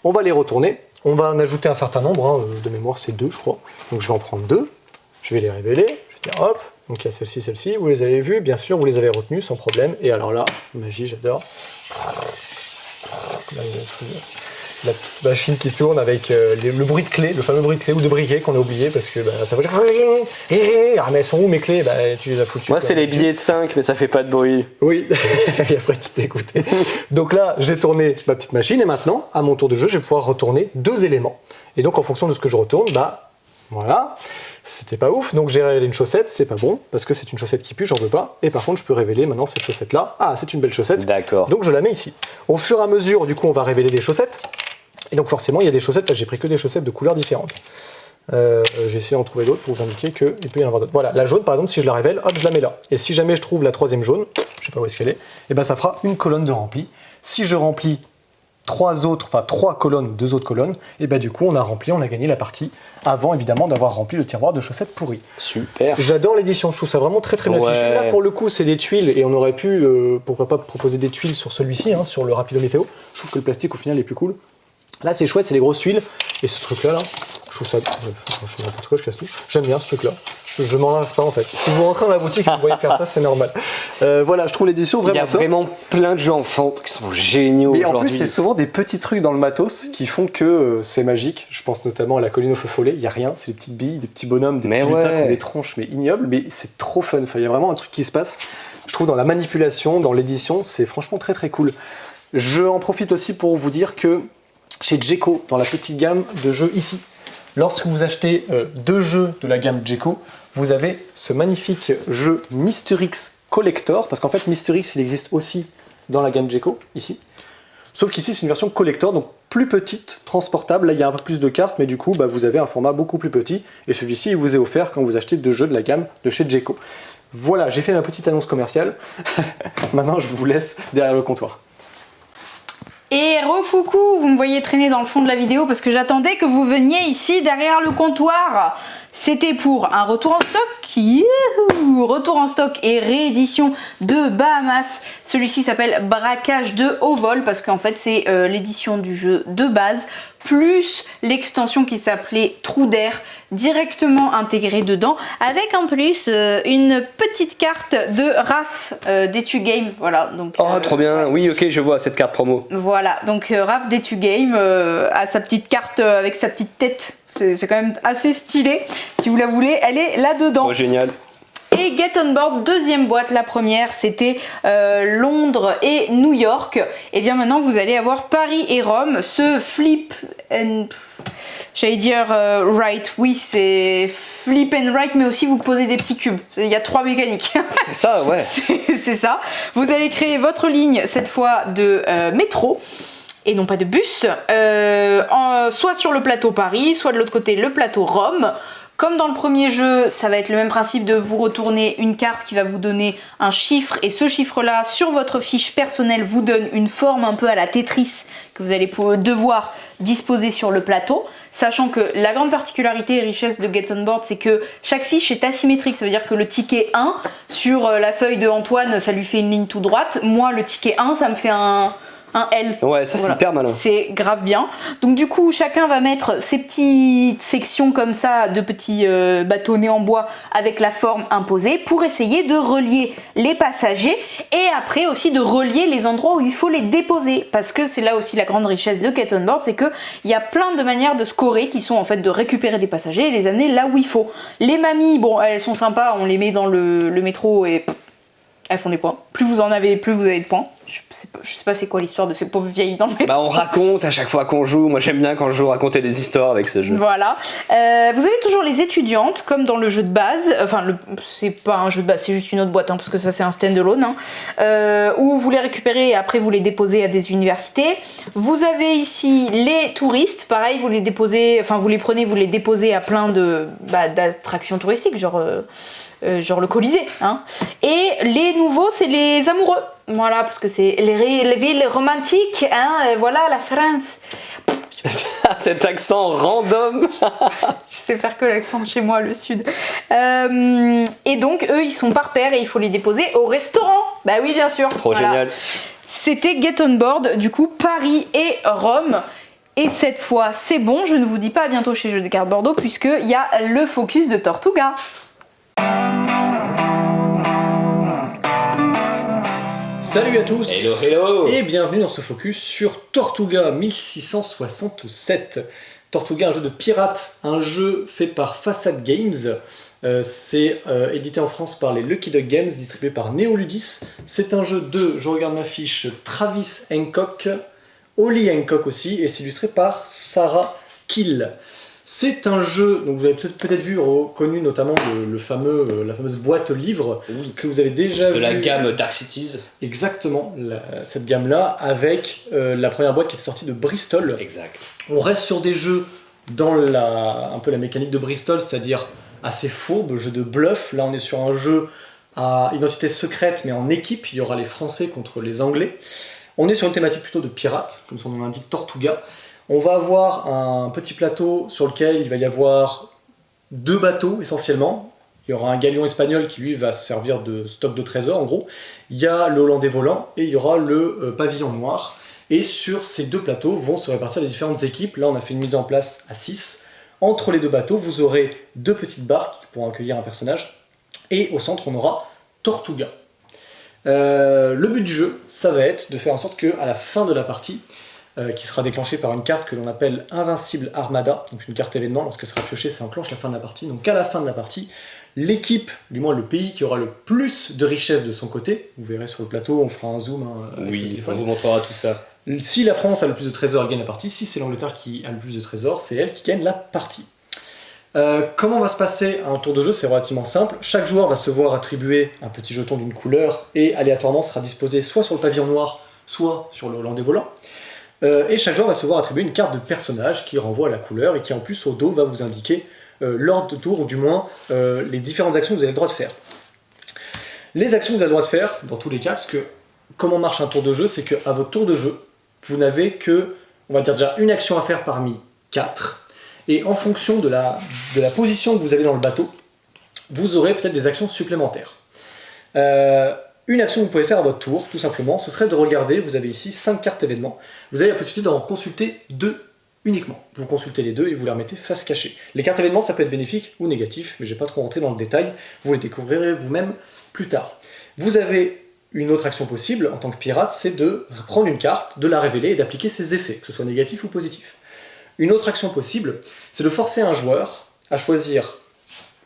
On va les retourner. On va en ajouter un certain nombre, de mémoire c'est 2 je crois. Donc je vais en prendre 2, je vais les révéler, je vais dire hop, donc il y a celle-ci, vous les avez vues, bien sûr, vous les avez retenues sans problème. Et alors là, magie, j'adore. La petite machine qui tourne avec le bruit de clé, le fameux bruit de clé ou de briquet qu'on a oublié parce que ça va dire ah mais elles sont où mes clés? Tu les as foutues. Moi c'est les billets de 5 mais ça fait pas de bruit. Oui, et après tu t'es écouté. Donc là j'ai tourné ma petite machine et maintenant à mon tour de jeu je vais pouvoir retourner 2 éléments. Et donc en fonction de ce que je retourne, voilà, c'était pas ouf, donc j'ai révélé une chaussette, c'est pas bon, parce que c'est une chaussette qui pue, j'en veux pas, et par contre je peux révéler maintenant cette chaussette-là, ah c'est une belle chaussette, d'accord. Donc je la mets ici. Au fur et à mesure, du coup on va révéler des chaussettes, et donc forcément il y a des chaussettes, là j'ai pris que des chaussettes de couleurs différentes. J'ai essayé d'en trouver d'autres pour vous indiquer qu'il peut y en avoir d'autres. Voilà, la jaune par exemple, si je la révèle, hop, je la mets là. Et si jamais je trouve la 3e jaune, je sais pas où est-ce qu'elle est, et ça fera une colonne de rempli. Si je remplis 3 colonnes, 2 autres colonnes, et du coup on a gagné la partie, avant évidemment d'avoir rempli le tiroir de chaussettes pourries. Super. J'adore l'édition, je trouve ça vraiment très bien fichu. Là pour le coup c'est des tuiles, et on aurait pu, pourquoi pas proposer des tuiles sur celui-ci, sur le Rapido Météo. Je trouve que le plastique au final est plus cool. Là c'est chouette, c'est les grosses tuiles, et ce truc là, je trouve ça, je fais n'importe quoi, je casse tout. J'aime bien ce truc là, je m'en lasse pas en fait. Si vous rentrez dans la boutique et que vous voyez faire ça, c'est normal. Voilà, je trouve l'édition vraiment top. Il y a vraiment plein de jeux enfants qui sont géniaux aujourd'hui. Et en plus c'est souvent des petits trucs dans le matos qui font que c'est magique. Je pense notamment à la colline au feu follet, il n'y a rien, c'est des petites billes, des petits bonhommes, des petits lutins qui ont des tronches mais ignobles, mais c'est trop fun. Enfin, il y a vraiment un truc qui se passe, je trouve, dans la manipulation, dans l'édition, c'est franchement très très cool. Je en profite aussi pour vous dire que chez Djeco, dans la petite gamme de jeux ici, lorsque vous achetez 2 jeux de la gamme Djeco, vous avez ce magnifique jeu Mister X Collector, parce qu'en fait Mister X il existe aussi dans la gamme Djeco, ici. Sauf qu'ici c'est une version collector, donc plus petite, transportable. Là il y a un peu plus de cartes, mais du coup vous avez un format beaucoup plus petit, et celui-ci il vous est offert quand vous achetez 2 jeux de la gamme de chez Djeco. Voilà, j'ai fait ma petite annonce commerciale. Maintenant je vous laisse derrière le comptoir. Et recoucou, vous me voyez traîner dans le fond de la vidéo parce que j'attendais que vous veniez ici derrière le comptoir. C'était pour un retour en stock, youhou, retour en stock et réédition de Bahamas. Celui-ci s'appelle Braquage de haut vol parce qu'en fait c'est l'édition du jeu de base plus l'extension qui s'appelait Trou d'air directement intégrée dedans avec en plus une petite carte de Raph d'Etu Game. Voilà, donc, trop bien, oui ok je vois cette carte promo. Voilà, donc Raph d'Etu Game a sa petite carte avec sa petite tête. C'est quand même assez stylé. Si vous la voulez, elle est là-dedans. Oh, génial. Et Get On Board, deuxième boîte. La première, c'était Londres et New York. Et bien maintenant, vous allez avoir Paris et Rome. Ce flip and... J'allais dire right, oui, c'est flip and right, mais aussi vous posez des petits cubes. Il y a 3 mécaniques. C'est ça, ouais. C'est ça. Vous allez créer votre ligne, cette fois de métro. Et non pas de bus, soit sur le plateau Paris, soit de l'autre côté le plateau Rome. Comme dans le premier jeu, ça va être le même principe de vous retourner une carte qui va vous donner un chiffre, et ce chiffre-là, sur votre fiche personnelle, vous donne une forme un peu à la Tetris que vous allez devoir disposer sur le plateau. Sachant que la grande particularité et richesse de Get On Board, c'est que chaque fiche est asymétrique. Ça veut dire que le ticket 1, sur la feuille de Antoine, ça lui fait une ligne toute droite. Moi, le ticket 1, ça me fait un un L. Ouais, ça c'est hyper malin. C'est grave bien. Donc du coup, chacun va mettre ses petites sections comme ça, de petits bâtonnets en bois avec la forme imposée pour essayer de relier les passagers et après aussi de relier les endroits où il faut les déposer. Parce que c'est là aussi la grande richesse de Get On Board, c'est qu'il y a plein de manières de scorer qui sont en fait de récupérer des passagers et les amener là où il faut. Les mamies, bon, elles sont sympas, on les met dans le métro et elles font des points. Plus vous en avez, plus vous avez de points. Je sais pas c'est quoi l'histoire de ces pauvres vieilles dans le métro. Bah on raconte à chaque fois qu'on joue. Moi j'aime bien quand je joue raconter des histoires avec ce jeu. Voilà. Vous avez toujours les étudiantes, comme dans le jeu de base. Enfin, c'est pas un jeu de base, c'est juste une autre boîte, hein, parce que ça c'est un stand-alone. Où vous les récupérez et après vous les déposez à des universités. Vous avez ici les touristes. Pareil, vous les déposez, enfin vous les prenez, vous les déposez à plein d'attractions touristiques, genre le Colisée. Hein. Et les nouveaux, c'est les amoureux. Voilà, parce que c'est les villes romantiques, hein, voilà la France. Cet accent random. Je sais faire que l'accent de chez moi, le sud. Et donc, eux, ils sont par paire et il faut les déposer au restaurant. Bah oui, bien sûr. Trop génial. C'était Get On Board, du coup, Paris et Rome. Et cette fois, c'est bon, je ne vous dis pas à bientôt chez Jeux de cartes Bordeaux, puisqu'il y a le focus de Tortuga. Salut à tous. Hello. Et bienvenue dans ce focus sur Tortuga 1667. Tortuga, un jeu de pirate, un jeu fait par Facade Games. C'est édité en France par les Lucky Duck Games, distribué par Neoludis. C'est un jeu de, je regarde ma fiche, Travis Hancock, Holly Hancock aussi, et c'est illustré par Sarah Kill. C'est un jeu, donc vous avez peut-être vu, reconnu notamment la fameuse boîte livre que vous avez déjà vu. De la gamme Dark Cities. Exactement, cette gamme-là, avec la première boîte qui est sortie de Bristol. Exact. On reste sur des jeux dans un peu la mécanique de Bristol, c'est-à-dire assez fourbe, jeu de bluff. Là, on est sur un jeu à identité secrète, mais en équipe. Il y aura les Français contre les Anglais. On est sur une thématique plutôt de pirates, comme son nom l'indique, Tortuga. On va avoir un petit plateau sur lequel il va y avoir 2 bateaux essentiellement. Il y aura un galion espagnol qui lui va servir de stock de trésors en gros. Il y a le hollandais volant et il y aura le pavillon noir. Et sur ces 2 plateaux vont se répartir les différentes équipes. Là on a fait une mise en place à 6. Entre les 2 bateaux vous aurez 2 petites barques qui pourront accueillir un personnage. Et au centre on aura Tortuga. Le but du jeu, ça va être de faire en sorte qu'à la fin de la partie, qui sera déclenchée par une carte que l'on appelle Invincible Armada, donc une carte événement, lorsqu'elle sera piochée, ça enclenche la fin de la partie. Donc à la fin de la partie, l'équipe, du moins le pays qui aura le plus de richesse de son côté, vous verrez sur le plateau, on fera un zoom. Oui, on vous montrera tout ça. Si la France a le plus de trésors, elle gagne la partie. Si c'est l'Angleterre qui a le plus de trésors, c'est elle qui gagne la partie. Comment va se passer un tour de jeu? C'est relativement simple. Chaque joueur va se voir attribuer un petit jeton d'une couleur et aléatoirement sera disposé soit sur le pavillon noir, soit sur le hollandais volant. Et chaque joueur va se voir attribuer une carte de personnage qui renvoie à la couleur et qui en plus au dos va vous indiquer l'ordre de tour, ou du moins les différentes actions que vous avez le droit de faire. Les actions que vous avez le droit de faire, dans tous les cas, parce que comment marche un tour de jeu, c'est qu'à votre tour de jeu, vous n'avez que, on va dire déjà, une action à faire parmi 4. Et en fonction de la position que vous avez dans le bateau, vous aurez peut-être des actions supplémentaires. Une action que vous pouvez faire à votre tour, tout simplement, ce serait de regarder, vous avez ici 5 cartes événements, vous avez la possibilité d'en consulter 2 uniquement. Vous consultez les 2 et vous les remettez face cachée. Les cartes événements, ça peut être bénéfique ou négatif, mais je ne vais pas trop rentrer dans le détail, vous les découvrirez vous-même plus tard. Vous avez une autre action possible, en tant que pirate, c'est de prendre une carte, de la révéler et d'appliquer ses effets, que ce soit négatif ou positif. Une autre action possible, c'est de forcer un joueur à choisir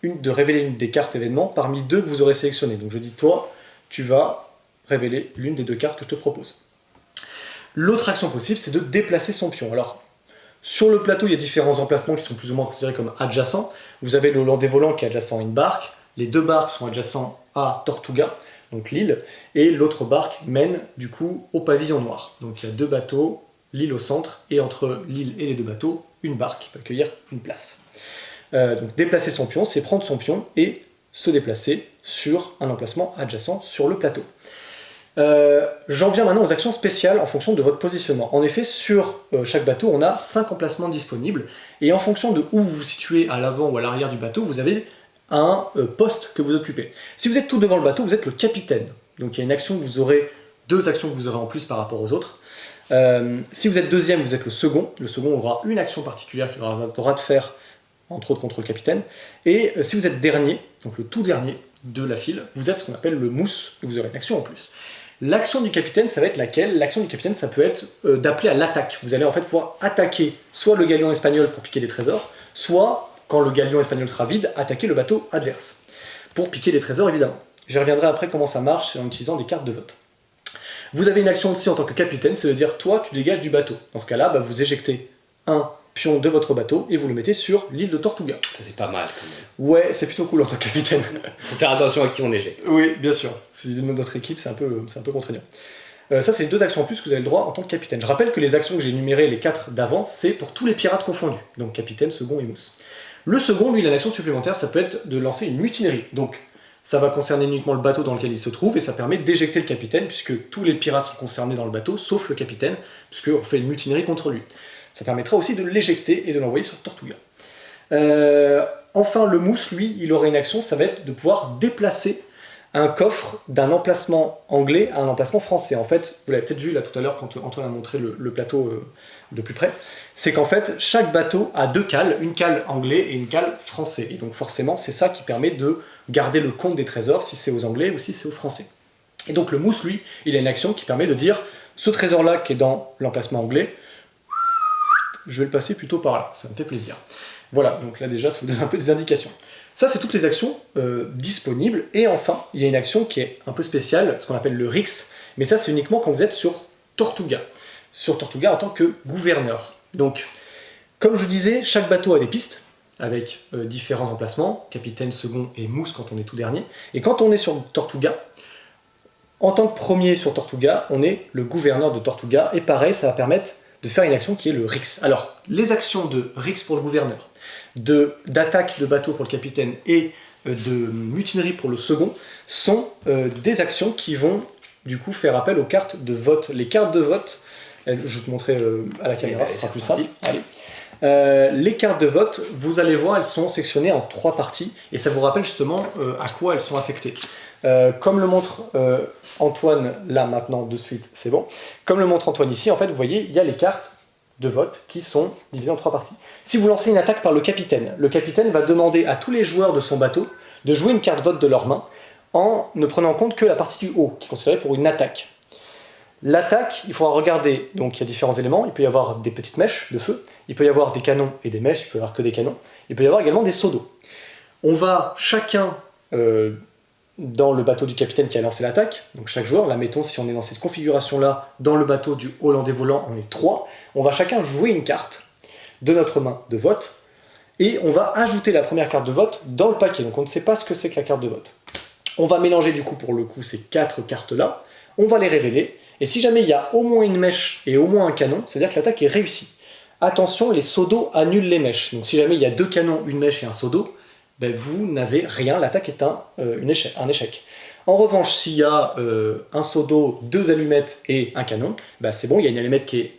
de révéler une des cartes événements parmi 2 que vous aurez sélectionnées. Donc je dis, toi, tu vas révéler l'une des 2 cartes que je te propose. L'autre action possible, c'est de déplacer son pion. Alors, sur le plateau, il y a différents emplacements qui sont plus ou moins considérés comme adjacents. Vous avez le hollandais volant qui est adjacent à une barque. Les 2 barques sont adjacents à Tortuga, donc l'île. Et l'autre barque mène, du coup, au pavillon noir. Donc il y a 2 bateaux, l'île au centre, et entre l'île et les 2 bateaux, une barque qui peut accueillir une place. Donc déplacer son pion, c'est prendre son pion et se déplacer sur un emplacement adjacent sur le plateau. J'en viens maintenant aux actions spéciales en fonction de votre positionnement. En effet, sur chaque bateau, on a 5 emplacements disponibles, et en fonction de où vous vous situez, à l'avant ou à l'arrière du bateau, vous avez un poste que vous occupez. Si vous êtes tout devant le bateau, vous êtes le capitaine. Donc il y a une action que vous aurez, 2 actions que vous aurez en plus par rapport aux autres. Si vous êtes deuxième, vous êtes le second. Le second aura une action particulière qu'il aura le droit de faire, entre autres contre le capitaine. Et si vous êtes dernier, donc le tout dernier de la file, vous êtes ce qu'on appelle le mousse, et vous aurez une action en plus. L'action du capitaine, ça va être laquelle? L'action du capitaine, ça peut être d'appeler à l'attaque. Vous allez en fait pouvoir attaquer soit le galion espagnol pour piquer des trésors, soit, quand le galion espagnol sera vide, attaquer le bateau adverse, pour piquer des trésors évidemment. J'y reviendrai après comment ça marche, c'est en utilisant des cartes de vote. Vous avez une action aussi en tant que capitaine, c'est de dire toi tu dégages du bateau. Dans ce cas-là, vous éjectez un pion de votre bateau et vous le mettez sur l'île de Tortuga. Ça c'est pas mal quand même. Ouais, c'est plutôt cool en tant que capitaine. Faut faire attention à qui on éjecte. Oui, bien sûr. Si de notre équipe, c'est un peu contraignant. Ça, c'est les 2 actions en plus que vous avez le droit en tant que capitaine. Je rappelle que les actions que j'ai énumérées, les 4 d'avant, c'est pour tous les pirates confondus. Donc capitaine, second et mousse. Le second, lui, il a une action supplémentaire, ça peut être de lancer une mutinerie. Donc ça va concerner uniquement le bateau dans lequel il se trouve et ça permet d'éjecter le capitaine puisque tous les pirates sont concernés dans le bateau, sauf le capitaine, puisqu'on fait une mutinerie contre lui. Ça permettra aussi de l'éjecter et de l'envoyer sur Tortuga. Enfin, le mousse, lui, il aura une action, ça va être de pouvoir déplacer un coffre d'un emplacement anglais à un emplacement français. En fait, vous l'avez peut-être vu là tout à l'heure quand Antoine a montré le plateau de plus près, c'est qu'en fait, chaque bateau a 2 cales, une cale anglais et une cale français. Et donc forcément, c'est ça qui permet de garder le compte des trésors, si c'est aux anglais ou si c'est aux français. Et donc le mousse, lui, il a une action qui permet de dire, ce trésor-là qui est dans l'emplacement anglais, je vais le passer plutôt par là, ça me fait plaisir. Voilà, donc là déjà, ça vous donne un peu des indications. Ça, c'est toutes les actions disponibles. Et enfin, il y a une action qui est un peu spéciale, ce qu'on appelle le Rix. Mais ça, c'est uniquement quand vous êtes sur Tortuga. Sur Tortuga en tant que gouverneur. Donc, comme je vous disais, chaque bateau a des pistes, avec différents emplacements, capitaine, second et mousse quand on est tout dernier. Et quand on est sur Tortuga, en tant que premier sur Tortuga, on est le gouverneur de Tortuga. Et pareil, ça va permettre de faire une action qui est le Rix. Alors, les actions de Rix pour le gouverneur, d'attaque de bateau pour le capitaine et de mutinerie pour le second sont des actions qui vont du coup faire appel aux cartes de vote. Les cartes de vote, je vais te montrer à la caméra, ce sera plus simple. Allez. Les cartes de vote, vous allez voir, elles sont sectionnées en 3 parties et ça vous rappelle justement à quoi elles sont affectées. Comme le montre Antoine là maintenant de suite, c'est bon. Comme le montre Antoine ici, en fait, vous voyez, il y a les cartes de vote qui sont divisées en 3 parties. Si vous lancez une attaque par le capitaine va demander à tous les joueurs de son bateau de jouer une carte vote de leur main en ne prenant en compte que la partie du haut, qui est considérée pour une attaque. L'attaque, il faudra regarder, donc il y a différents éléments, il peut y avoir des petites mèches de feu, il peut y avoir des canons et des mèches, il peut y avoir que des canons, il peut y avoir également des seaux d'eau. On va chacun dans le bateau du capitaine qui a lancé l'attaque, donc chaque joueur, là mettons si on est dans cette configuration-là, dans le bateau du Hollandais volant, on est 3, on va chacun jouer une carte de notre main de vote, et on va ajouter la première carte de vote dans le paquet, donc on ne sait pas ce que c'est que la carte de vote. On va mélanger du coup pour le coup ces 4 cartes-là, on va les révéler, et si jamais il y a au moins une mèche et au moins un canon, c'est-à-dire que l'attaque est réussie. Attention, les seaux d'eau annulent les mèches, donc si jamais il y a 2 canons, une mèche et un seau d'eau, ben vous n'avez rien, l'attaque est un échec. En revanche, s'il y a un seau d'eau, 2 allumettes et un canon, ben c'est bon, il y a une allumette qui est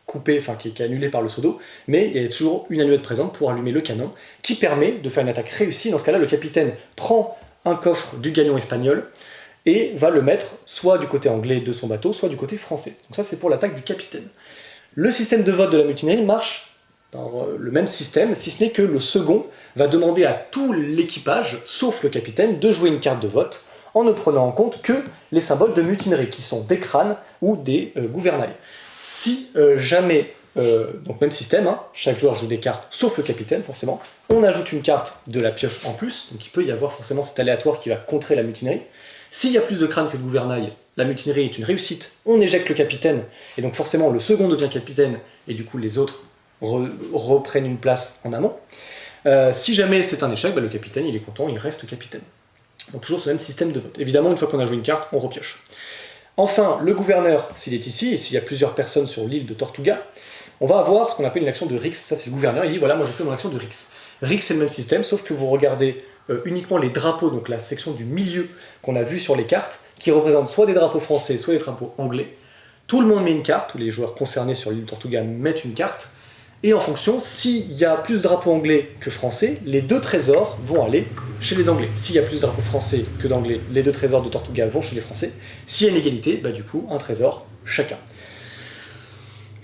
coupée, enfin qui est annulée par le seau d'eau, mais il y a toujours une allumette présente pour allumer le canon, qui permet de faire une attaque réussie. Dans ce cas-là, le capitaine prend un coffre du galion espagnol et va le mettre soit du côté anglais de son bateau, soit du côté français. Donc ça, c'est pour l'attaque du capitaine. Le système de vote de la mutinerie marche par le même système, si ce n'est que le second va demander à tout l'équipage, sauf le capitaine, de jouer une carte de vote en ne prenant en compte que les symboles de mutinerie, qui sont des crânes ou des gouvernails. Si jamais, donc même système, hein, chaque joueur joue des cartes, sauf le capitaine forcément, on ajoute une carte de la pioche en plus, donc il peut y avoir forcément cet aléatoire qui va contrer la mutinerie. S'il y a plus de crânes que de gouvernail, la mutinerie est une réussite, on éjecte le capitaine, et donc forcément le second devient capitaine, et du coup les autres reprennent une place en amont. Si jamais c'est un échec, bah, le capitaine il est content, il reste capitaine. Donc toujours ce même système de vote. Évidemment, une fois qu'on a joué une carte, on repioche. Enfin, le gouverneur, s'il est ici, et s'il y a plusieurs personnes sur l'île de Tortuga, on va avoir ce qu'on appelle une action de Rix. Ça c'est le gouverneur, il dit voilà, moi je fais mon action de Rix. Rix c'est le même système, sauf que vous regardez uniquement les drapeaux, donc la section du milieu qu'on a vu sur les cartes, qui représente soit des drapeaux français, soit des drapeaux anglais. Tout le monde met une carte, tous les joueurs concernés sur l'île de Tortuga mettent une carte, et en fonction, s'il y a plus de drapeaux anglais que français, les 2 trésors vont aller chez les anglais. S'il y a plus de drapeaux français que d'anglais, les 2 trésors de Tortuga vont chez les français. S'il y a une égalité, bah du coup, un trésor chacun.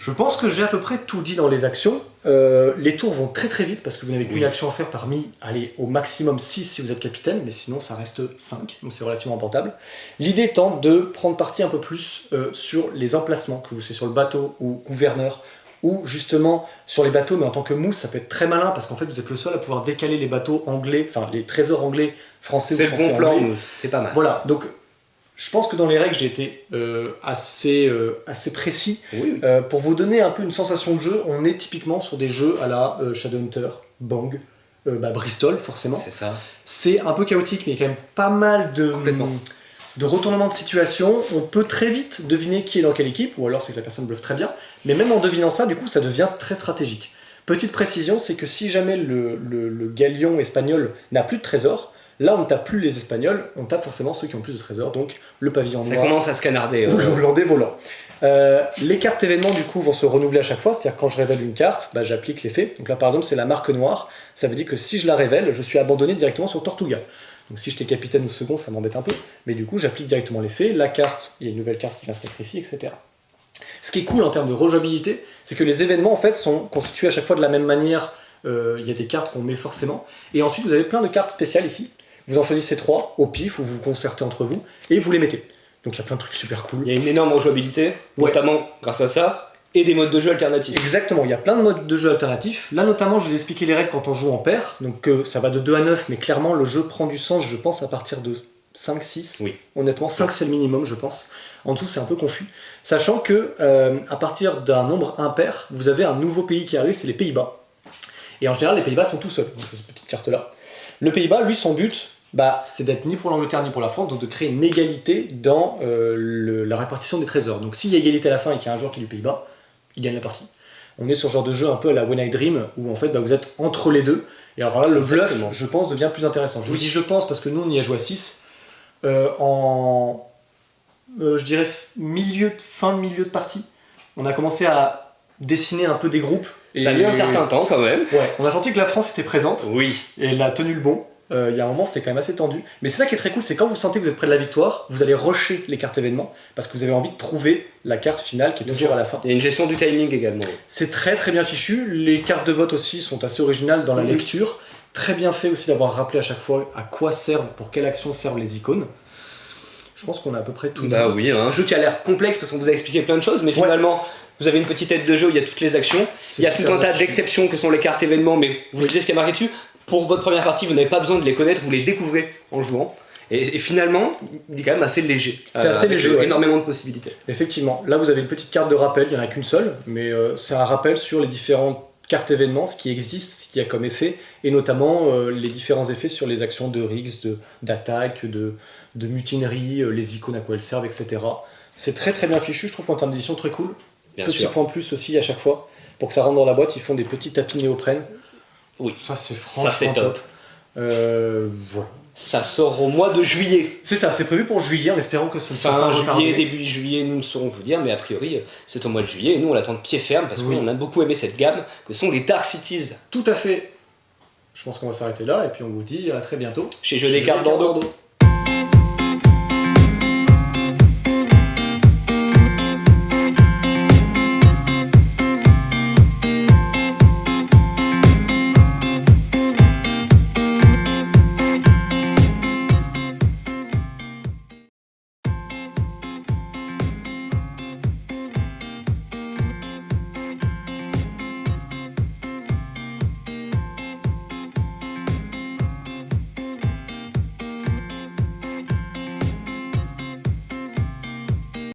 Je pense que j'ai à peu près tout dit dans les actions. Les tours vont très très vite parce que vous n'avez qu'une action à faire parmi, allez, au maximum 6 si vous êtes capitaine, mais sinon ça reste 5, donc c'est relativement portable. L'idée étant de prendre parti un peu plus sur les emplacements, que vous soyez sur le bateau ou gouverneur, ou justement sur les bateaux, mais en tant que mousse, ça peut être très malin parce qu'en fait vous êtes le seul à pouvoir décaler les bateaux anglais, enfin les trésors anglais, français ou français. C'est le bon plan, anglais. mousse, c'est pas mal. Voilà, donc je pense que dans les règles j'ai été assez précis. Oui. Pour vous donner un peu une sensation de jeu, on est typiquement sur des jeux à la Shadowhunter, Bang, Bristol forcément. C'est ça. C'est un peu chaotique, mais il y a quand même pas mal de retournements de situation. On peut très vite deviner qui est dans quelle équipe, ou alors c'est que la personne bluffe très bien. Mais même en devinant ça, du coup, ça devient très stratégique. Petite précision, c'est que si jamais le galion espagnol n'a plus de trésor, là on ne tape plus les Espagnols, on tape forcément ceux qui ont plus de trésors, donc le pavillon Ça noir commence à se canarder. ou le Hollandais volant. Les cartes événements du coup vont se renouveler à chaque fois, c'est-à-dire quand je révèle une carte, j'applique l'effet. Donc là par exemple c'est la marque noire, ça veut dire que si je la révèle, je suis abandonné directement sur Tortuga. Donc si j'étais capitaine ou second, ça m'embête un peu, mais du coup j'applique directement l'effet, la carte, il y a une nouvelle carte qui vient se mettre ici, etc. Ce qui est cool en termes de rejouabilité, c'est que les événements en fait sont constitués à chaque fois de la même manière. Il y a des cartes qu'on met forcément, et ensuite vous avez plein de cartes spéciales ici. Vous en choisissez 3 au pif, ou vous vous concertez entre vous, et vous les mettez. Donc il y a plein de trucs super cool. Il y a une énorme rejouabilité, notamment grâce à ça, et des modes de jeu alternatifs. Exactement, il y a plein de modes de jeu alternatifs. Là notamment, je vous ai expliqué les règles quand on joue en paire, donc ça va de 2 à 9, mais clairement le jeu prend du sens, je pense, à partir de 5, 6. Oui. Honnêtement, 5 c'est le minimum, je pense. En dessous, c'est un peu confus. Sachant que à partir d'un nombre impair, vous avez un nouveau pays qui arrive, c'est les Pays-Bas. Et en général, les Pays-Bas sont tout seuls, donc cette petite carte-là. Le Pays-Bas, lui, son but, c'est d'être ni pour l'Angleterre ni pour la France, donc de créer une égalité dans la répartition des trésors. Donc s'il y a égalité à la fin et qu'il y a un joueur qui est du Pays-Bas, il gagne la partie. On est sur ce genre de jeu un peu à la When I Dream, où en fait vous êtes entre les deux. Et alors là, le bluff, je pense, devient plus intéressant. Je vous dis je pense parce que nous, on y a joué à 6. Je dirais fin de milieu de partie, on a commencé à dessiner un peu des groupes. Ça a mis un certain temps quand même. Ouais, on a senti que la France était présente. Oui. Et elle a tenu le bon. Il y a un moment, c'était quand même assez tendu. Mais c'est ça qui est très cool, c'est quand vous sentez que vous êtes près de la victoire, vous allez rusher les cartes événements, parce que vous avez envie de trouver la carte finale qui est toujours à la fin. Il y a une gestion du timing également. C'est très très bien fichu. Les cartes de vote aussi sont assez originales dans la lecture. Très bien fait aussi d'avoir rappelé à chaque fois à quoi servent, pour quelle action servent les icônes. Je pense qu'on a à peu près tout dit. Oui, un jeu qui a l'air complexe parce qu'on vous a expliqué plein de choses, mais finalement, vous avez une petite aide de jeu où il y a toutes les actions. Il y a tout un tas d'exceptions que sont les cartes événements, mais vous disiez ce qui est marqué dessus. Pour votre première partie, vous n'avez pas besoin de les connaître, vous les découvrez en jouant. Et finalement, il est quand même assez léger. C'est assez léger, énormément de possibilités. Effectivement. Là, vous avez une petite carte de rappel, il n'y en a qu'une seule, mais c'est un rappel sur les différentes cartes événements, ce qui existe, ce qu'il y a comme effet, et notamment les différents effets sur les actions de rigs, d'attaque, de mutinerie, les icônes à quoi elles servent, etc. C'est très très bien fichu, je trouve qu'en termes d'édition, très cool. Petit point de plus aussi à chaque fois, pour que ça rentre dans la boîte, ils font des petits tapis néoprène. Oui, ça c'est franchement top. Voilà. Ça sort au mois de juillet. C'est ça, c'est prévu pour juillet, en espérant que ça ne soit pas retardé. Juillet, début juillet, nous ne saurons vous dire, mais a priori, c'est au mois de juillet, et nous on l'attend de pied ferme, parce qu'on a beaucoup aimé cette gamme, que sont les Dark Cities. Tout à fait. Je pense qu'on va s'arrêter là, et puis on vous dit à très bientôt. Chez Jeux des cartes Bordeaux.